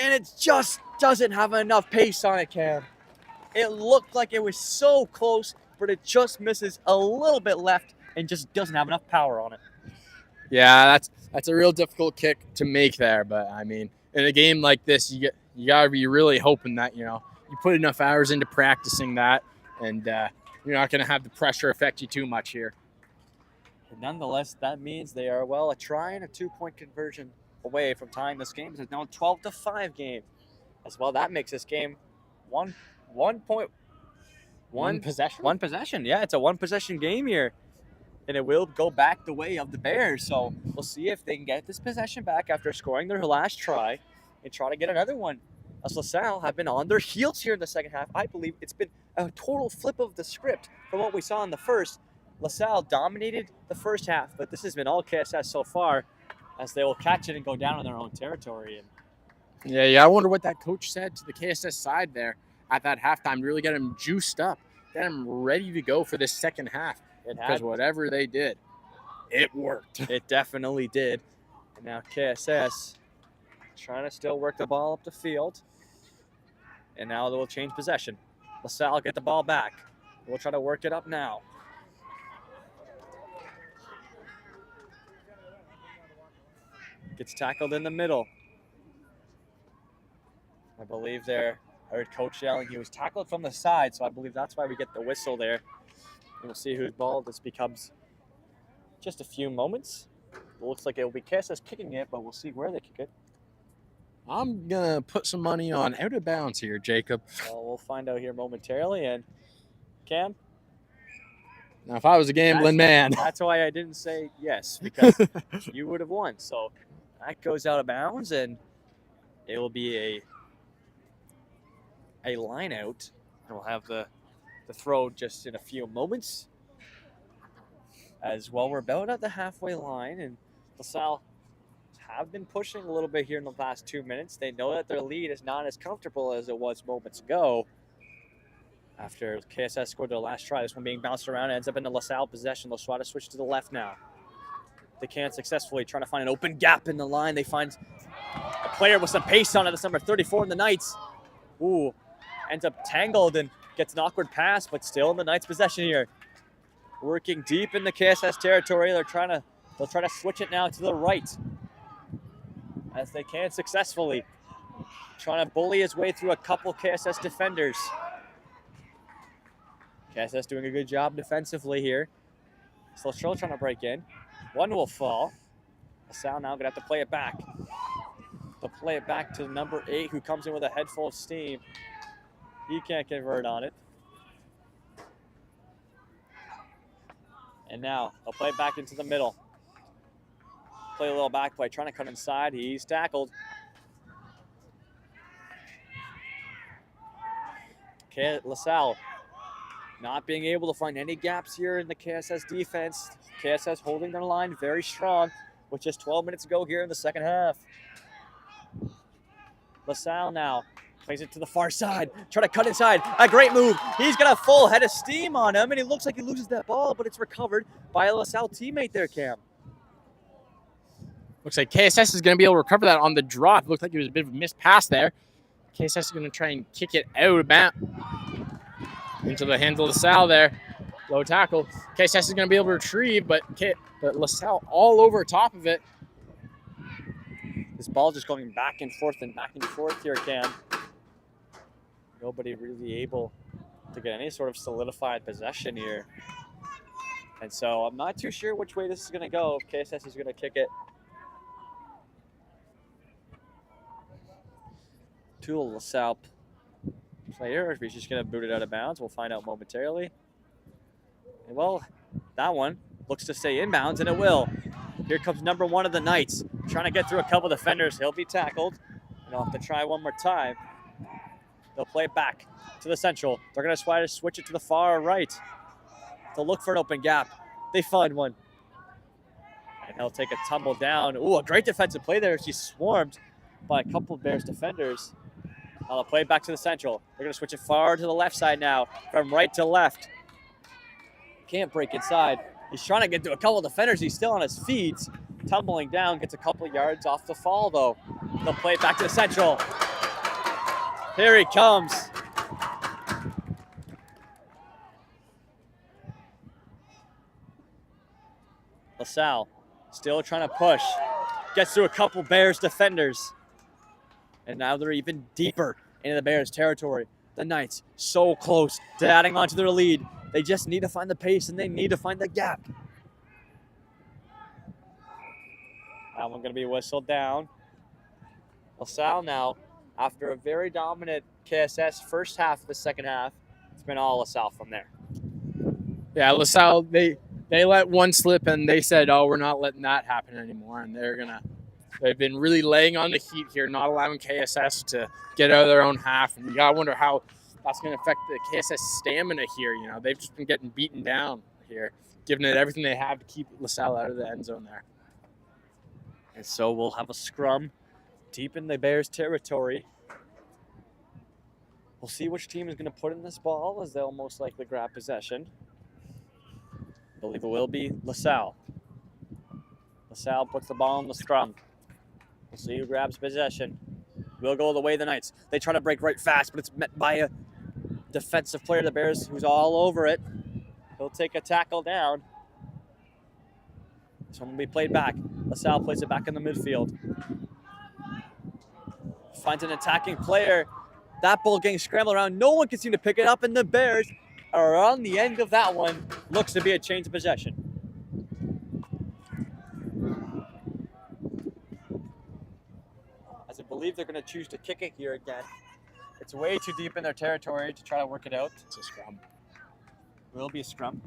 and it just doesn't have enough pace on it, Cam. It looked like it was so close, but it just misses a little bit left and just doesn't have enough power on it. Yeah, that's a real difficult kick to make there. But, I mean, in a game like this, you got to be really hoping that, you put enough hours into practicing that, and you're not going to have the pressure affect you too much here. But nonetheless, that means they are, a try and a 2-point conversion away from tying this game. It's now a 12-5 game. As well, that makes this game one possession? One possession, yeah. It's a one-possession game here. And it will go back the way of the Bears. So we'll see if they can get this possession back after scoring their last try and try to get another one. As LaSalle have been on their heels here in the second half. I believe it's been a total flip of the script from what we saw in the first. LaSalle dominated the first half, but this has been all KSS so far, as they will catch it and go down in their own territory. And yeah, I wonder what that coach said to the KSS side there at that halftime to really get them juiced up, get them ready to go for this second half. Because whatever they did, it worked. It definitely did. And now KSS trying to still work the ball up the field. And now they'll change possession. LaSalle get the ball back. We'll try to work it up now. Gets tackled in the middle. I believe I heard Coach yelling he was tackled from the side, so I believe that's why we get the whistle there. And we'll see whose ball this becomes just a few moments. It looks like it will be KSS kicking it, but we'll see where they kick it. I'm going to put some money on out of bounds here, Jacob. Well, we'll find out here momentarily. And Cam? Now, if I was a gambling man. That's why I didn't say yes, because you would have won. So that goes out of bounds, and it will be a line out. And we'll have the throw just in a few moments. As well, we're about at the halfway line, and LaSalle have been pushing a little bit here in the last 2 minutes. They know that their lead is not as comfortable as it was moments ago. After KSS scored their last try, this one being bounced around, ends up in the LaSalle possession. They'll try to switch to the left now. They can't successfully, trying to find an open gap in the line. They find a player with some pace on it. That's number 34 in the Knights. Ooh, ends up tangled and gets an awkward pass, but still in the Knights' possession here. Working deep in the KSS territory. They'll try to switch it now to the right, as they can successfully. Trying to bully his way through a couple KSS defenders. KSS doing a good job defensively here. So still trying to break in. One will fall. LaSalle now going to have to play it back. They'll play it back to number 8, who comes in with a head full of steam. He can't convert on it. And now they'll play it back into the middle. Play a little back play, trying to cut inside. He's tackled. LaSalle not being able to find any gaps here in the KSS defense. KSS holding their line very strong with just 12 minutes to go here in the second half. LaSalle now plays it to the far side, trying to cut inside. A great move. He's got a full head of steam on him, and it looks like he loses that ball, but it's recovered by a LaSalle teammate there, Cam. Looks like KSS is going to be able to recover that on the drop. Looked like it was a bit of a missed pass there. KSS is going to try and kick it out of bounds into the hands of LaSalle there. Low tackle. KSS is going to be able to retrieve, but LaSalle all over top of it. This ball just going back and forth here, Cam. Nobody really able to get any sort of solidified possession here. And so I'm not too sure which way this is going to go. If KSS is going to kick it to a LaSalle player, or if he's just going to boot it out of bounds. We'll find out momentarily. And well, that one looks to stay inbounds, and it will. Here comes number 1 of the Knights, trying to get through a couple defenders. He'll be tackled, and I'll have to try one more time. They'll play it back to the central. They're going to try to switch it to the far right. to look for an open gap. They find one. And he'll take a tumble down. Ooh, a great defensive play there. She's swarmed by a couple of Bears defenders. Now they'll play it back to the central. They're going to switch it far to the left side now, from right to left. Can't break inside. He's trying to get to a couple of defenders. He's still on his feet. Tumbling down, gets a couple of yards off the fall, though. They'll play it back to the central. Here he comes. LaSalle still trying to push. Gets through a couple Bears defenders. And now they're even deeper into the Bears territory. The Knights so close to adding on to their lead. They just need to find the pace and they need to find the gap. That one going to be whistled down. LaSalle now, after a very dominant KSS first half of the second half, it's been all LaSalle from there. Yeah, LaSalle, they let one slip and they said, oh, we're not letting that happen anymore. And they've been really laying on the heat here, not allowing KSS to get out of their own half. And you got to wonder how that's going to affect the KSS stamina here. You know, they've just been getting beaten down here, giving it everything they have to keep LaSalle out of the end zone there. And so we'll have a scrum deep in the Bears territory. We'll see which team is going to put in this ball, as they'll most likely grab possession. I believe it will be LaSalle. LaSalle puts the ball in the scrum. We'll see who grabs possession. We'll go the way of the Knights. They try to break right fast, but it's met by a defensive player of the Bears who's all over it. He'll take a tackle down. This one will be played back. LaSalle plays it back in the midfield. Finds an attacking player. That ball getting scrambled around. No one can seem to pick it up, and the Bears are on the end of that one. Looks to be a change of possession. As I believe they're going to choose to kick it here again. It's way too deep in their territory to try to work it out. It's a scrum. It will be a scrum.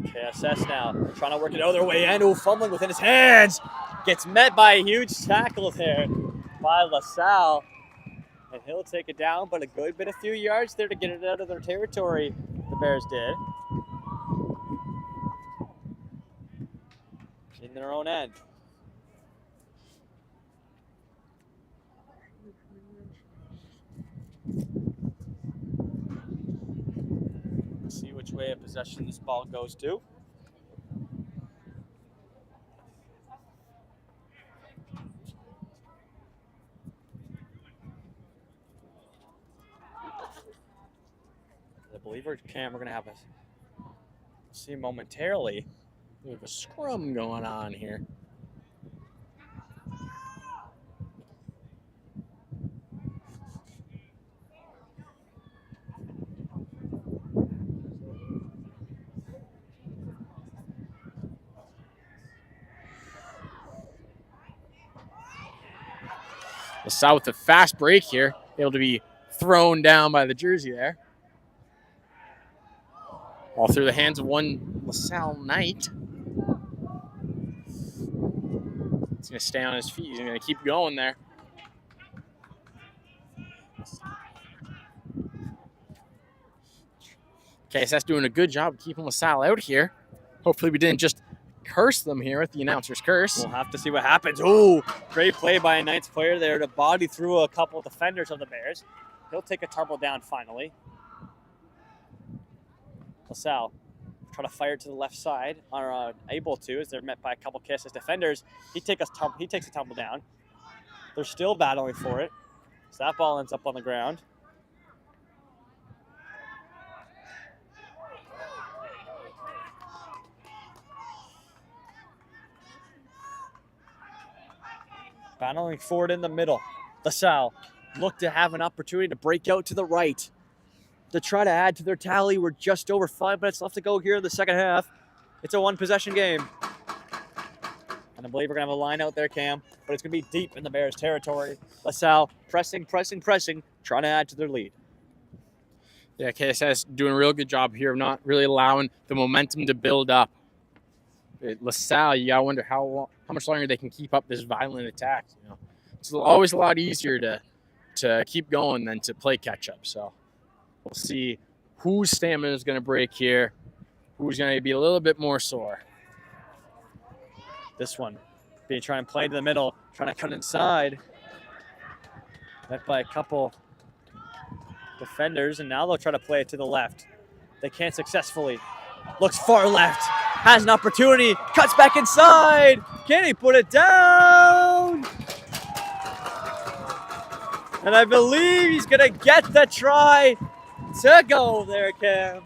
KSS now trying to work it other way in. Oh, fumbling within his hands. Gets met by a huge tackle there by LaSalle. And he'll take it down, but a good bit, a few yards there to get it out of their territory, the Bears did. In their own end. Let's see which way of possession this ball goes to. I believe we're going to have a see momentarily. We have a scrum going on here. LaSalle with a fast break here, able to be thrown down by the jersey there. All through the hands of one LaSalle Knight. He's going to stay on his feet. He's going to keep going there. KSS doing a good job of keeping LaSalle out here. Hopefully we didn't just curse them here with the announcer's curse. We'll have to see what happens. Oh, great play by a Knights player there to body through a couple of defenders of the Bears. He'll take a tumble down finally. LaSalle try to fire to the left side, are able to, as they're met by a couple KSS defenders. He takes a tumble down. They're still battling for it. So that ball ends up on the ground. Battling forward in the middle. LaSalle look to have an opportunity to break out to the right to try to add to their tally. We're just over 5 minutes left to go here in the second half. It's a one-possession game. And I believe we're going to have a line out there, Cam. but it's going to be deep in the Bears' territory. LaSalle pressing, trying to add to their lead. Yeah, KSS doing a real good job here of not really allowing the momentum to build up. LaSalle, you got to wonder how much longer they can keep up this violent attack. You know, it's always a lot easier to keep going than to play catch up. So we'll see whose stamina is going to break here, who's going to be a little bit more sore. This one being trying to play to the middle, trying to cut inside. Met by a couple defenders, and now they'll try to play it to the left. They can't successfully. Looks far left. Has an opportunity. Cuts back inside. Can he put it down? And I believe he's going to get the try to go there, Cam.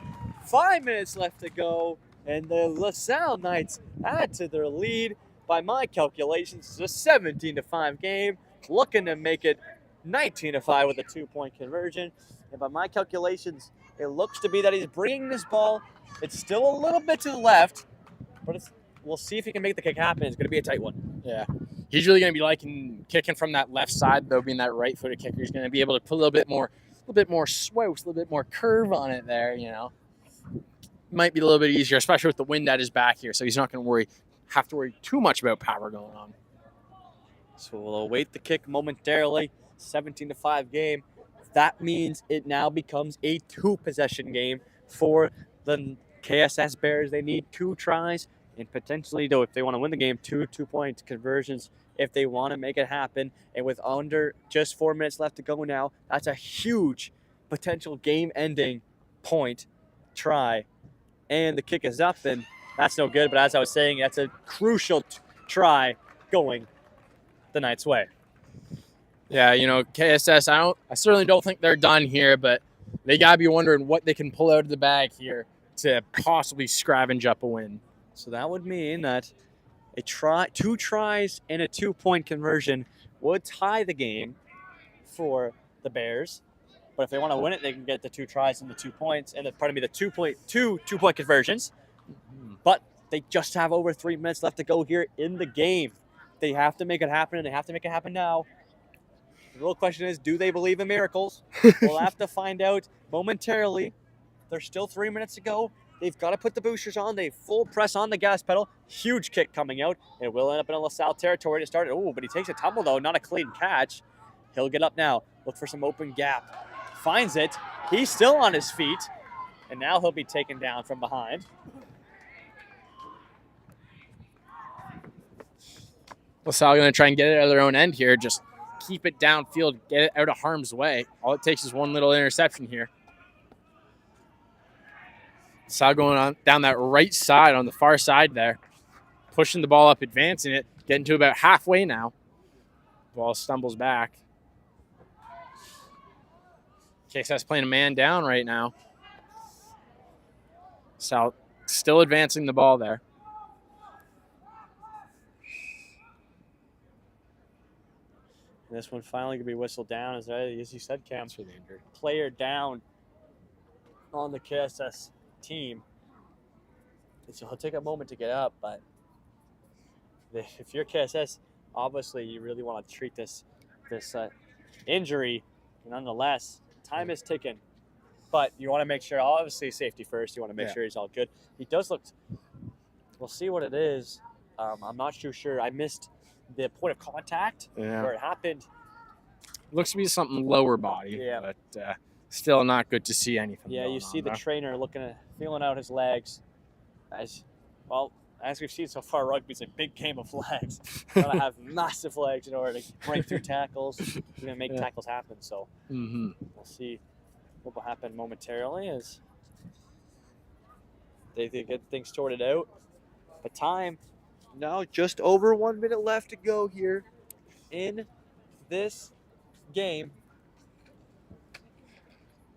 5 minutes left to go. And the LaSalle Knights add to their lead. By my calculations, it's a 17-5 game. Looking to make it 19-5 with a 2-point conversion. And by my calculations, it looks to be that he's bringing this ball. It's still a little bit to the left, but we'll see if he can make the kick happen. It's going to be a tight one. Yeah. He's really going to be liking kicking from that left side, though, being that right-footed kicker. He's going to be able to put a little bit more swouse, a little bit more curve on it there, you know. Might be a little bit easier, especially with the wind at his back here, so he's not going to have to worry too much about power going on. So we'll await the kick momentarily. 17-5 game. That means it now becomes a 2-possession game for the KSS Bears. They need 2 tries and potentially, though, if they want to win the game, 2 2-point conversions if they want to make it happen. And with under just 4 minutes left to go now, that's a huge potential game-ending point try. And the kick is up, and that's no good. But as I was saying, that's a crucial try going the Knights' way. Yeah, you know, KSS, I certainly don't think they're done here, but they got to be wondering what they can pull out of the bag here to possibly scavenge up a win. So that would mean that 2 tries and a 2-point conversion would tie the game for the Bears. But if they want to win it, they can get the 2 tries and the 2 points, and the 2-point conversions. But they just have over 3 minutes left to go here in the game. They have to make it happen, and they have to make it happen now. The real question is, do they believe in miracles? We'll have to find out momentarily. There's still 3 minutes to go. They've got to put the boosters on. They full press on the gas pedal. Huge kick coming out. It will end up in a LaSalle territory to start it. Oh, but he takes a tumble, though. Not a clean catch. He'll get up now. Look for some open gap. Finds it. He's still on his feet. And now he'll be taken down from behind. LaSalle going to try and get it out of their own end here. Just keep it downfield, get it out of harm's way. All it takes is one little interception here. LaSalle going on down that right side on the far side there. Pushing the ball up, advancing it, getting to about halfway now. Ball stumbles back. KSS playing a man down right now. LaSalle still advancing the ball there. This one finally going to be whistled down, as you said, Cam. For the injured player down on the KSS team. So he'll take a moment to get up, but if you're KSS, obviously you really want to treat this injury. Nonetheless, time is ticking, but you want to make sure, obviously, safety first. You want to make sure he's all good. He does look. We'll see what it is. I'm not too sure. I missed the point of contact where it happened. Looks to be something lower body, but still not good to see anything. Yeah, you see the trainer feeling out his legs. As we've seen so far, rugby's a big game of legs. You gotta have massive legs in order to break through tackles, even make tackles happen. So we'll see what will happen momentarily as they get things sorted out. But time. Now just over 1 minute left to go here in this game.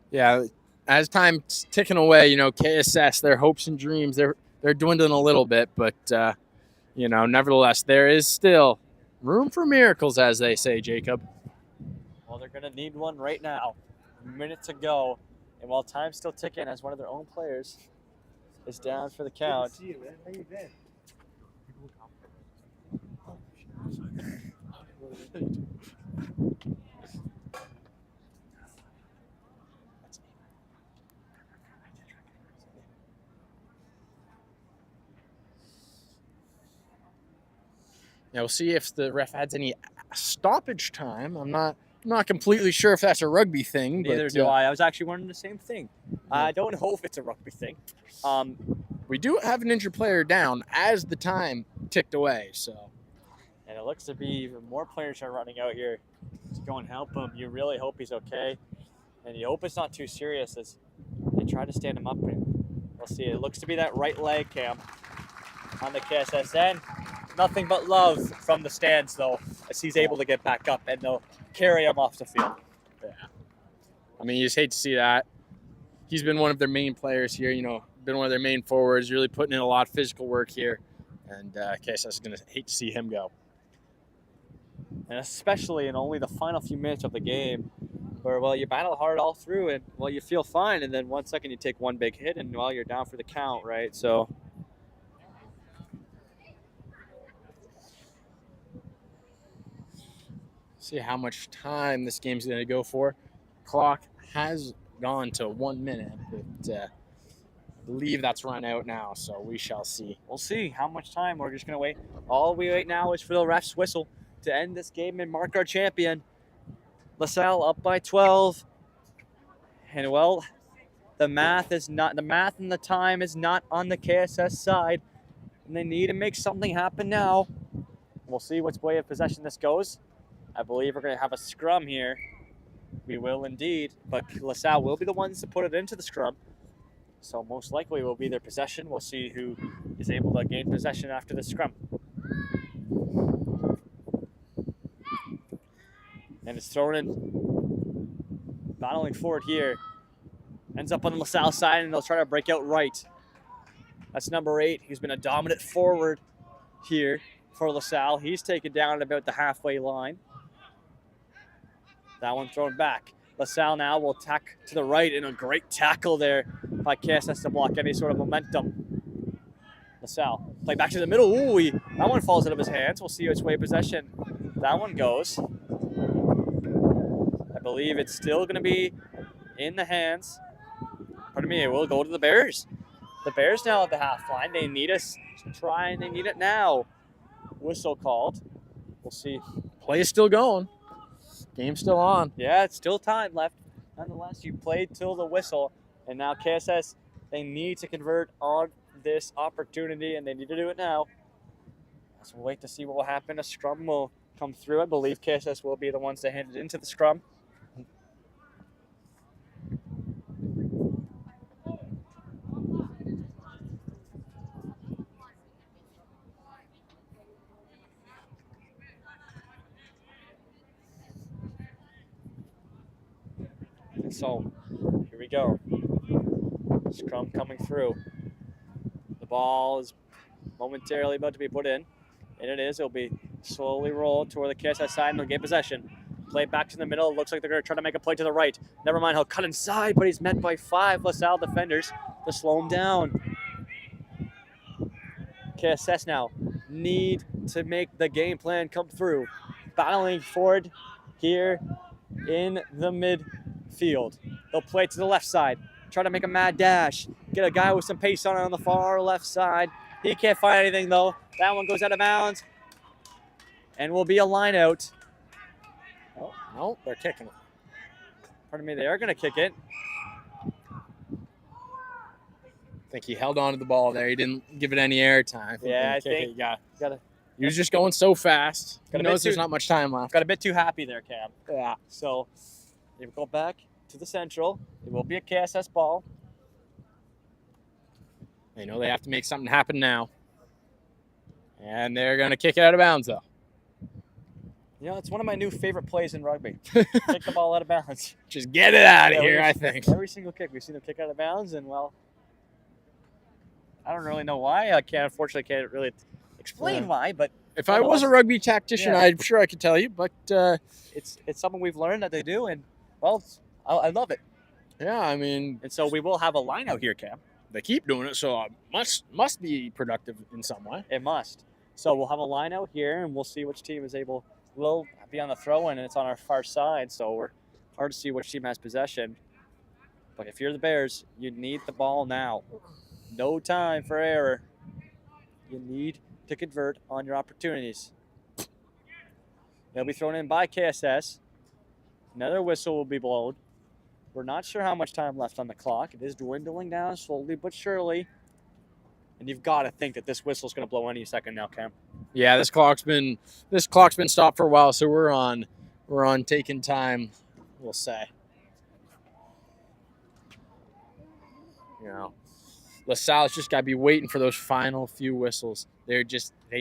Yeah, as time's ticking away, you know, KSS, their hopes and dreams, they're dwindling a little bit, but you know, nevertheless, there is still room for miracles, as they say, Jacob. Well, they're gonna need one right now. A minute to go, and while time's still ticking, as one of their own players is down for the count. Good to see you, man. How you been? Yeah, we'll see if the ref adds any stoppage time. I'm not completely sure if that's a rugby thing. Neither but, do I. I was actually wondering the same thing. I don't know if it's a rugby thing. We do have an injured player down as the time ticked away. So, and it looks to be even more players are running out here to go and help him. You really hope he's okay, and you hope it's not too serious as they try to stand him up. And we'll see. It looks to be that right leg, Cam, on the KSSN. Nothing but love from the stands, though, as he's able to get back up, and they'll carry him off the field. yeah. I mean, you just hate to see that. He's been one of their main players here, been one of their main forwards, really putting in a lot of physical work here. And KSS is going to hate to see him go. And especially in only the final few minutes of the game, where, well, you battle hard all through, and, well, you feel fine, and then 1 second you take one big hit, and, well, you're down for the count, right? So see how much time this game's going to go for. Clock has gone to 1 minute, but I believe that's run out now, so we shall see. we'll see how much time. We're just going to wait. All we wait now is for the ref's whistle to end this game and mark our champion. LaSalle up by 12. And, well, the math and the time is not on the KSS side. And they need to make something happen now. We'll see which way of possession this goes. I believe we're going to have a scrum here. We will indeed, but LaSalle will be the ones to put it into the scrum. So most likely will be their possession. We'll see who is able to gain possession after the scrum. And it's thrown in, battling forward here. Ends up on the LaSalle side, and they'll try to break out right. That's number 8. He's been a dominant forward here for LaSalle. He's taken down at about the halfway line. That one thrown back. LaSalle now will tack to the right, and a great tackle there by KSS to block any sort of momentum. LaSalle play back to the middle. Ooh, that one falls out of his hands. We'll see which way possession that one goes. I believe it's still going to be in the hands. Pardon me, it will go to the Bears. The Bears now at the half line. They need us to try, and they need it now. Whistle called. We'll see. Play is still going. Game's still on. Yeah, it's still time left. Nonetheless, you played till the whistle, and now KSS, they need to convert on this opportunity, and they need to do it now. So we'll wait to see what will happen. A scrum will come through. I believe KSS will be the ones to hand it into the scrum. So here we go. Scrum coming through. The ball is momentarily about to be put in. And it is. It'll be slowly rolled toward the KSS side, and they'll get possession. Play back to the middle. It looks like they're going to try to make a play to the right. Never mind, he'll cut inside, but he's met by 5 LaSalle defenders to slow him down. KSS now need to make the game plan come through. Battling forward here in the midfield. They'll play to the left side. Try to make a mad dash. Get a guy with some pace on it on the far left side. He can't find anything, though. That one goes out of bounds. And will be a line out. Oh, no, they're kicking it. Pardon me, they are going to kick it. I think he held on to the ball there. He didn't give it any air time. Yeah, I think. He was just going so fast. He Got a knows bit there's too- not much time left. Got a bit too happy there, Cam. Yeah. So they go back to the central. It will be a KSS ball. They know they have to make something happen now. And they're going to kick it out of bounds, though. You know, it's one of my new favorite plays in rugby. Kick the ball out of bounds. Just get it out of Yeah, here, we- I think. Every single kick, we've seen them kick out of bounds, and, well, I don't really know why. I can't really explain Yeah. why, but If I was a rugby tactician, Yeah. I'm sure I could tell you. But, it's something we've learned that they do, and, well, I love it. yeah, I mean, And so we will have a line out here, Cam. they keep doing it, so it must be productive in some way. It must. So we'll have a line out here, and we'll see which team is able. We'll be on the throw-in, and it's on our far side, so we're hard to see which team has possession. But if you're the Bears, you need the ball now. No time for error. You need to convert on your opportunities. They'll be thrown in by KSS. Another whistle will be blown. We're not sure how much time left on the clock. It is dwindling down slowly but surely. And you've got to think that this whistle's going to blow any second now, Cam. Yeah, this clock's been stopped for a while, so we're on taking time, we'll say. You know, LaSalle's just got to be waiting for those final few whistles. They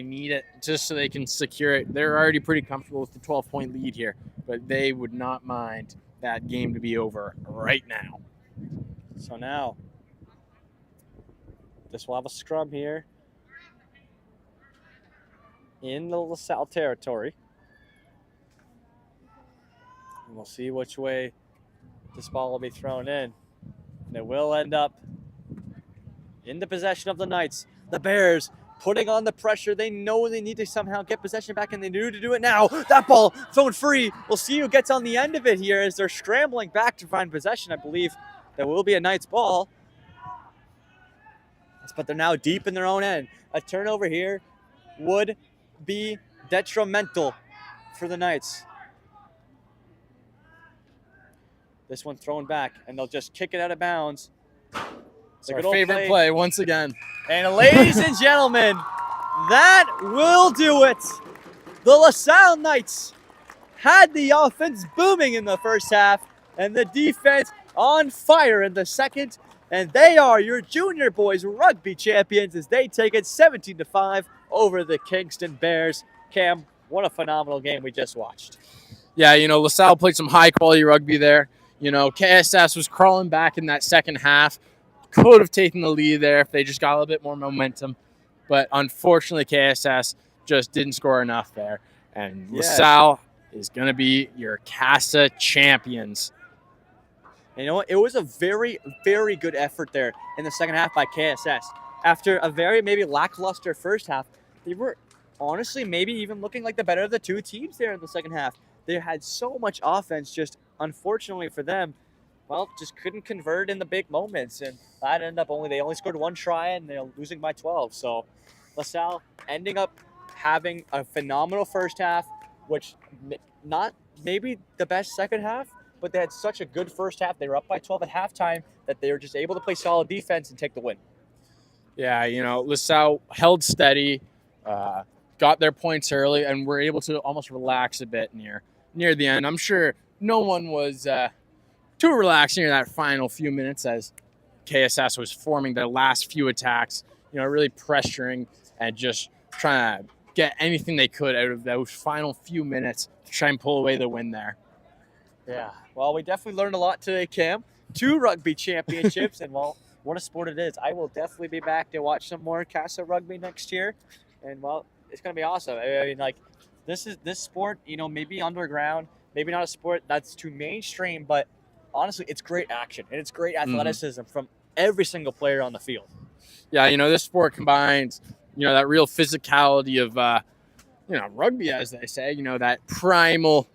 need it just so they can secure it. They're already pretty comfortable with the 12-point lead here, but they would not mind that game to be over right now. So now, this will have a scrum here in the LaSalle territory. And we'll see which way this ball will be thrown in. And it will end up in the possession of the Knights. The Bears putting on the pressure. They know they need to somehow get possession back, and they need to do it now. That ball thrown free. We'll see who gets on the end of it here as they're scrambling back to find possession. I believe that will be a Knights ball. But they're now deep in their own end. A turnover here would be detrimental for the Knights. This one thrown back, and they'll just kick it out of bounds. It's our favorite play once again. And ladies and gentlemen, that will do it. The LaSalle Knights had the offense booming in the first half and the defense on fire in the second. And they are your junior boys rugby champions as they take it 17-5 over the Kingston Bears. Cam, what a phenomenal game we just watched. Yeah, LaSalle played some high-quality rugby there. KSS was crawling back in that second half. Could have taken the lead there if they just got a little bit more momentum. But unfortunately, KSS just didn't score enough there. And LaSalle is going to be your Kassaa champions. And you know what? It was a very, very good effort there in the second half by KSS. After a very maybe lackluster first half, they were honestly maybe even looking like the better of the two teams there in the second half. They had so much offense, just unfortunately for them, just couldn't convert in the big moments. And that ended up they only scored one try and they're losing by 12. So LaSalle ending up having a phenomenal first half, which not maybe the best second half, but they had such a good first half. They were up by 12 at halftime that they were just able to play solid defense and take the win. Yeah, LaSalle held steady, got their points early, and were able to almost relax a bit near the end. I'm sure no one was too relaxed near that final few minutes as KSS was forming their last few attacks, really pressuring and just trying to get anything they could out of those final few minutes to try and pull away the win there. Yeah, well, we definitely learned a lot today, Cam. 2 rugby championships, and what a sport it is. I will definitely be back to watch some more Kassaa rugby next year, and it's going to be awesome. I mean, this sport, maybe underground, maybe not a sport that's too mainstream, but honestly, it's great action, and it's great athleticism from every single player on the field. Yeah, this sport combines, that real physicality of, rugby, as they say, that primal,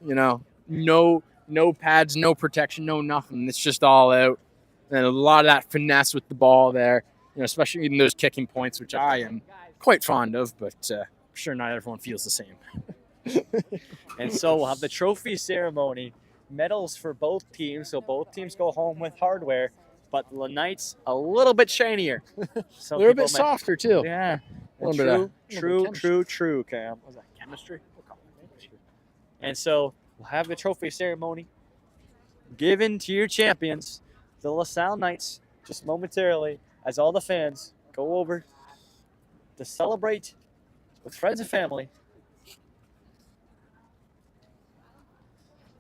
no pads, no protection, no nothing. It's just all out. And a lot of that finesse with the ball there, especially in those kicking points, which I am quite fond of, but I'm sure not everyone feels the same. And so we'll have the trophy ceremony, medals for both teams. So both teams go home with hardware, but the Knights a little bit shinier. A little bit softer, too. Yeah. True, Cam. Was that chemistry? And so we'll have the trophy ceremony given to your champions, the LaSalle Knights, just momentarily, as all the fans go over to celebrate with friends and family.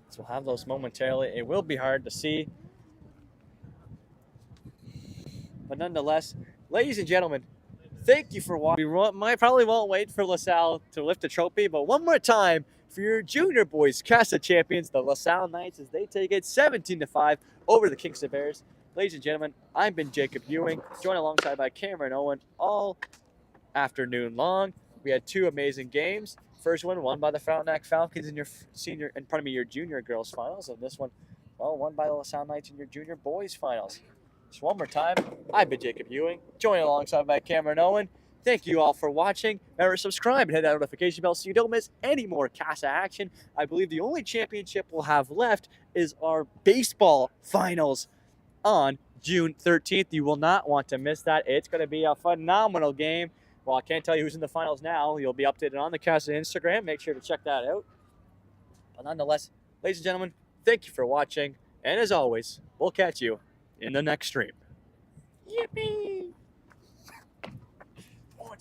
So we'll have those momentarily. It will be hard to see. But nonetheless, ladies and gentlemen, thank you for watching. We probably won't wait for LaSalle to lift the trophy, but one more time, for your junior boys, Kassaa champions, the LaSalle Knights, as they take it 17-5 over the Kingston Bears. Ladies and gentlemen, I've been Jacob Ewing, joined alongside by Cameron Owen all afternoon long. We had 2 amazing games. First one won by the Frontenac Falcons in your junior girls finals, and this one, won by the LaSalle Knights in your junior boys finals. Just one more time, I've been Jacob Ewing, joined alongside by Cameron Owen. Thank you all for watching. Remember, subscribe and hit that notification bell so you don't miss any more Kassaa action. I believe the only championship we'll have left is our baseball finals on June 13th. You will not want to miss that. It's going to be a phenomenal game. Well, I can't tell you who's in the finals now. You'll be updated on the Kassaa Instagram. Make sure to check that out. But nonetheless, ladies and gentlemen, thank you for watching. And as always, we'll catch you in the next stream. Yippee!